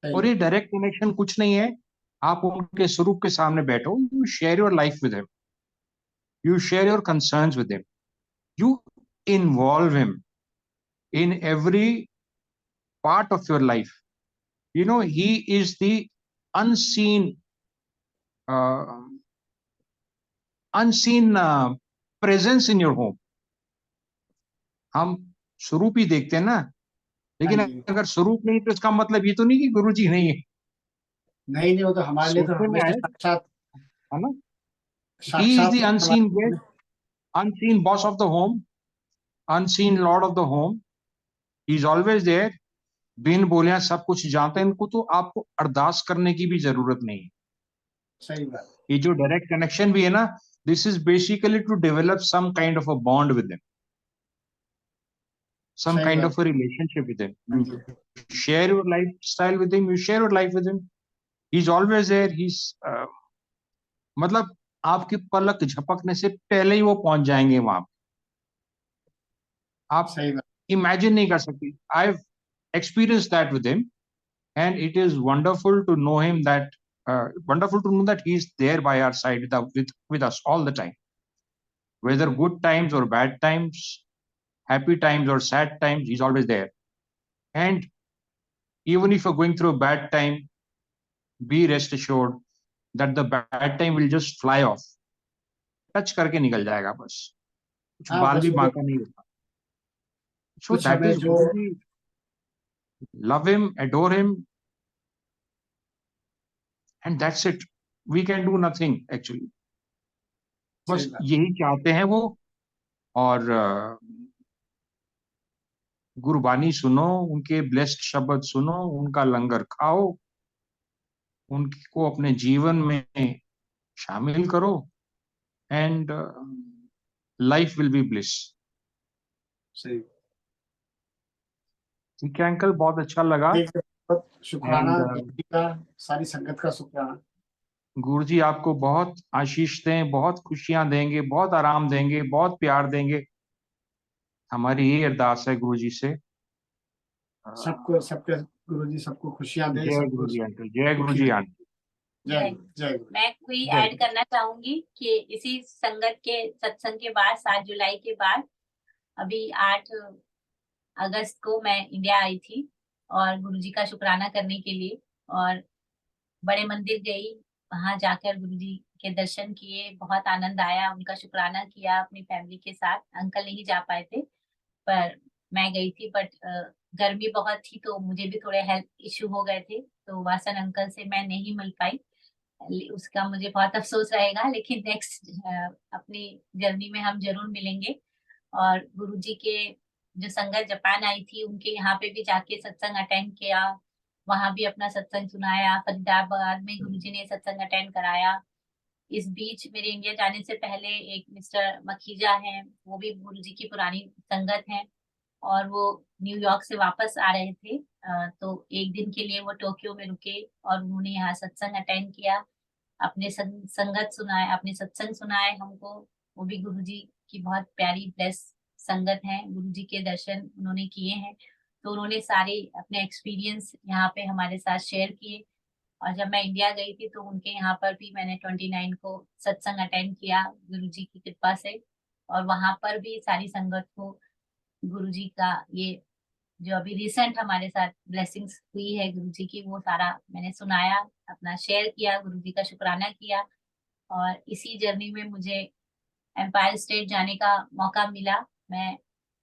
और ये डायरेक्ट कनेक्शन कुछ नहीं है। आप उनके स्वरूप के सामने बैठो, you share your life with him, you share your concerns with him, you involve him in every part of your life. You know, he is the unseen uh, presence in your home. हम स्वरूप ही देखते हैं ना, लेकिन हाँ जी। अगर स्वरूप नहीं तो इसका मतलब ये तो नहीं कि गुरु जी नहीं है। नहीं नहीं, वो तो हमारे लिए तो सोचने में हमेशा आए, साक्षात है ना? He is साक्षात the रूप में unseen guest, unseen boss of the home, unseen lord of the home. He is always there. बिन बोलियां सब कुछ जानते हैं। इनको तो आपको अरदास करने की भी जरूरत नहीं है। सही बात। ये जो डायरेक्ट कनेक्शन भी है ना, this is basically to develop some kind of a bond with him, some सही kind बात। of a relationship with him. हाँ You जी। share your lifestyle with him, you share your life with him. He's always there. He's मतलब आपकी पलक झपकने से पहले ही वो पहुंच जाएंगे वहां पे। आप सही बात। इमेजिन नहीं कर सकते। I've experienced that with him, and it is wonderful to know him, that wonderful to know that he's there by our side with us all the time, whether good times or bad times, happy times or sad times, he's always there. And even if you're going through a bad time, be rest assured that the bad time will just fly off, touch करके निकल जाएगा बस, कुछ हाँ, बाल बस भी वो बांका नहीं होता। So कुछ that हमें is जो Guruji. Love him, adore him, and that's it. We can do nothing actually. सही बस बात। यही चाहते हैं वो। और गुरबानी सुनो, उनके ब्लेस्ड शब्द सुनो, उनका लंगर खाओ, उनको अपने जीवन में शामिल करो, and life will be bliss. सही। ठीक है अंकल, बहुत अच्छा लगा। ठीक है, बहुत शुक्राना एंड गुरु जी का, सारी संगत का शुक्राना। गुरु जी आपको बहुत आशीष दें, बहुत खुशियां देंगे, बहुत आराम देंगे, बहुत प्यार देंगे। हमारी ये अरदास है गुरु जी से। सबको, सबके गुरु जी सबको खुशियां दे, जय गुरु सबको जी अंकल, जय गुरु सुखी जी रखे। आंटी। जय गुरु, जय गुरु। मैं कोई जय ऐड करना चाहूंगी कि इसी संगत के सत्संग के बाद 7 जुलाई के बाद अभी 8 अगस्त को मैं इंडिया आई थी और गुरुजी का शुक्राना करने के लिए, और बड़े मंदिर गई। वहां जाकर गुरुजी के दर्शन किए, बहुत आनंद आया, उनका शुक्राना किया अपनी फैमिली के साथ। अंकल नहीं जा पाए थे पर मैं गई थी, बट गर्मी बहुत थी तो मुझे भी थोड़े हेल्थ इश्यू हो गए थे, तो वासन अंकल से मैं नहीं मिल पाई। उसका मुझे बहुत अफसोस रहेगा, लेकिन नेक्स्ट अपनी जर्नी में हम जरूर मिलेंगे। और गुरुजी के जो संगत जापान आई थी उनके यहाँ पे भी जाके सत्संग अटेंड किया, वहां भी अपना सत्संग सुनाया। फरीदाबाद में गुरुजी ने सत्संग अटेंड कराया। इस बीच मेरे इंडिया जाने से पहले एक मिस्टर मखीजा हैं, वो भी गुरुजी की पुरानी संगत हैं, और वो न्यूयॉर्क से वापस आ रहे थे। तो एक दिन के लिए वो टोक्यो में रुके और उन्होंने यहाँ सत्संग अटेंड किया, अपने संगत सुनाए, अपने सत्संग सुनाए हमको। वो भी गुरुजी की बहुत प्यारी ब्लेस संगत है, गुरुजी के दर्शन उन्होंने किए हैं, तो उन्होंने सारे अपने एक्सपीरियंस यहाँ पे हमारे साथ शेयर किए। और जब मैं इंडिया गई थी तो उनके यहाँ पर भी मैंने 29 को सत्संग अटेंड किया गुरुजी की कृपा से, और वहां पर भी सारी संगत को गुरुजी का ये जो अभी रिसेंट हमारे साथ ब्लेसिंग्स हुई है गुरुजी की, वो सारा मैंने सुनाया, अपना शेयर किया, गुरुजी का शुक्राना किया। और इसी जर्नी में मुझे एम्पायर स्टेट जाने का मौका मिला। मैं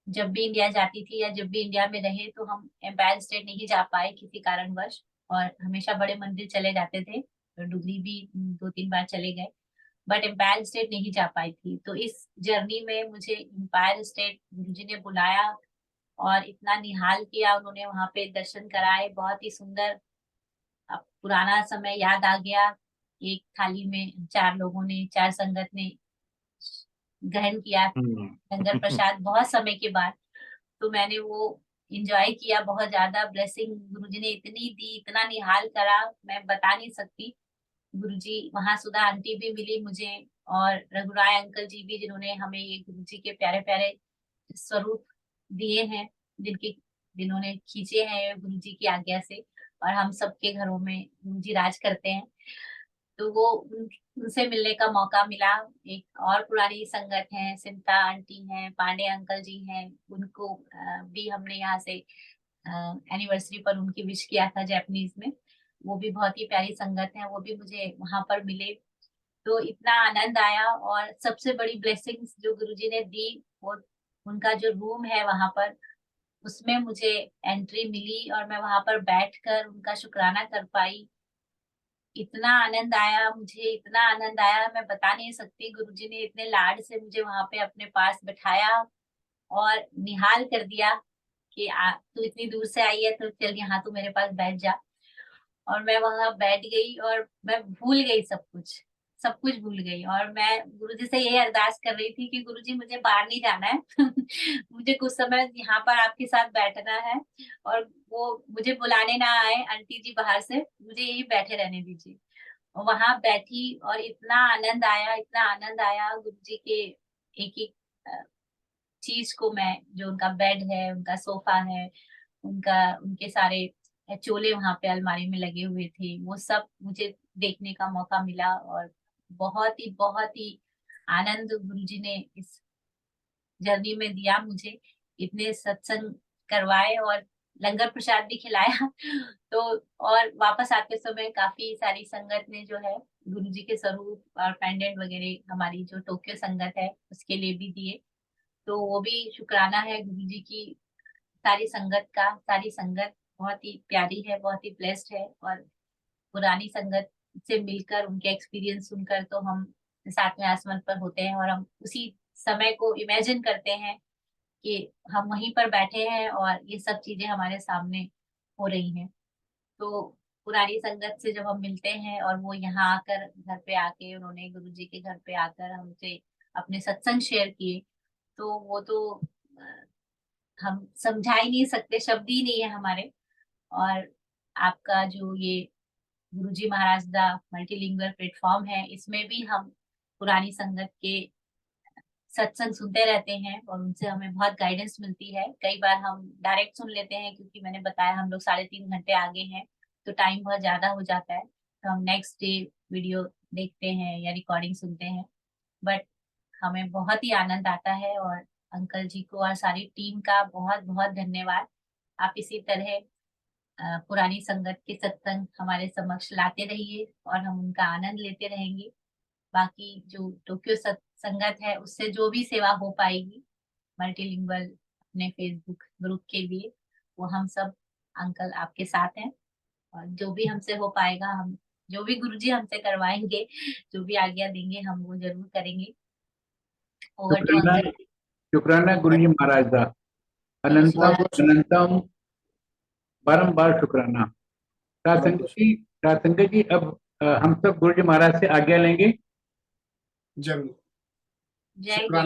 जब भी इंडिया जाती थी या जब भी इंडिया में रहे तो हम एम्पायर स्टेट नहीं जा पाए किसी कारणवश, और हमेशा बड़े मंदिर चले जाते थे, तो डुगरी भी 2-3 बार चले गए, बट एम्पायर स्टेट नहीं जा पाई थी। तो इस जर्नी में मुझे एम्पायर स्टेट गुरुजी ने बुलाया और इतना निहाल किया उन्होंने, वहां पे दर्शन कराए, बहुत ही सुंदर। अब पुराना समय याद आ गया। एक थाली में 4 लोगों ने, 4 संगत ने ग्रहण किया लंगर प्रसाद बहुत समय के बाद, तो मैंने वो इंजॉय किया बहुत ज्यादा। ब्लेसिंग गुरुजी ने इतनी दी, इतना निहाल करा, मैं बता नहीं सकती। गुरुजी, वहाँ सुधा आंटी भी मिली मुझे, और रघुराय अंकल जी भी, जिन्होंने हमें ये गुरुजी के प्यारे प्यारे स्वरूप दिए हैं, जिन्होंने खींचे हैं गुरुजी की आज्ञा से, और हम सबके घरों में गुरुजी राज करते हैं। तो वो उनसे मिलने का मौका मिला। एक और पुरानी संगत है, सिमता आंटी हैं, पांडे अंकल जी हैं, उनको भी हमने यहाँ से एनिवर्सरी पर उनकी विश किया था जापानीज में। वो भी बहुत ही प्यारी संगत है, वो भी मुझे वहां पर मिले। तो इतना आनंद आया, और सबसे बड़ी ब्लेसिंग्स जो गुरुजी ने दी, वो उनका जो रूम है वहां पर, उसमें मुझे एंट्री मिली, और मैं वहां पर बैठकर उनका शुक्राना कर पाई। इतना आनंद आया मुझे, इतना आनंद आया, मैं बता नहीं सकती। गुरुजी ने इतने लाड से मुझे वहां पे अपने पास बिठाया और निहाल कर दिया कि तू इतनी दूर से आई है, तो चल यहाँ तू मेरे पास बैठ जा। और मैं वहां बैठ गई, और मैं भूल गई सब कुछ भूल गई। और मैं गुरुजी से यही अरदास कर रही थी कि गुरुजी, मुझे बाहर नहीं जाना है मुझे कुछ समय यहाँ पर आपके साथ बैठना है, और वो मुझे बुलाने ना आए आंटी जी बाहर से, मुझे यही बैठे रहने दीजिए। और वहां बैठी, और इतना आनंद आया, इतना आनंद आया गुरुजी के एक एक चीज को मैं, जो उनका बेड है, उनका सोफा है, उनके सारे चोले वहां पे अलमारी में लगे हुए थे, वो सब मुझे देखने का मौका मिला। और बहुत ही आनंद गुरुजी ने इस जर्नी में दिया मुझे। इतने सत्संग करवाए, और लंगर प्रसाद भी खिलाया तो और वापस आते समय काफी सारी संगत ने जो है गुरुजी के स्वरूप और पेंडेंट वगैरह, हमारी जो टोक्यो संगत है उसके लिए भी दिए। तो वो भी शुक्राना है गुरुजी की सारी संगत का। सारी संगत बहुत ही प्यारी है, बहुत ही ब्लेस्ड है। और पुरानी संगत से मिलकर, उनके एक्सपीरियंस सुनकर, तो हम सातवें आसमान पर होते हैं, और हम उसी समय को इमेजिन करते हैं कि हम वहीं पर बैठे हैं और ये सब चीजें हमारे सामने हो रही हैं। तो पुरानी संगत से जब हम मिलते हैं, और वो यहाँ आकर, घर पे आके, उन्होंने गुरुजी के घर पे आकर हमसे अपने सत्संग शेयर किए, तो वो तो हम समझा ही नहीं सकते, शब्द ही नहीं है हमारे। और आपका जो ये गुरुजी महाराज दा मल्टीलिंगुअल प्लेटफॉर्म है, इसमें भी हम पुरानी संगत के सत्संग सुनते रहते हैं, और उनसे हमें बहुत गाइडेंस मिलती है। कई बार हम डायरेक्ट सुन लेते हैं, क्योंकि मैंने बताया हम लोग 3.5 घंटे आगे हैं, तो टाइम बहुत ज्यादा हो जाता है, तो हम नेक्स्ट डे वीडियो देखते हैं या रिकॉर्डिंग सुनते हैं। बट हमें बहुत ही आनंद आता है, और अंकल जी को और सारी टीम का बहुत बहुत धन्यवाद। आप इसी तरह पुरानी संगत के सत्संग हमारे समक्ष लाते रहिए, और हम उनका आनंद लेते रहेंगे। बाकी जो टोक्यो संगत है, उससे जो भी सेवा हो पाएगी मल्टीलिंगुअल अपने फेसबुक ग्रुप के लिए, वो हम सब अंकल आपके साथ हैं। और जो भी हमसे हो पाएगा, हम जो भी गुरुजी हमसे करवाएंगे, जो भी आज्ञा देंगे, हम वो जरूर करेंगे। ओवर टू शुक्राना, अंकल। शुक्राना गुरुजी महाराज दा, अनंतम अनंतम, बारंबार शुक्राना। संगत जी, अब हम सब गुरुजी महाराज से आज्ञा लेंगे। जरूर। जय शुक्राना।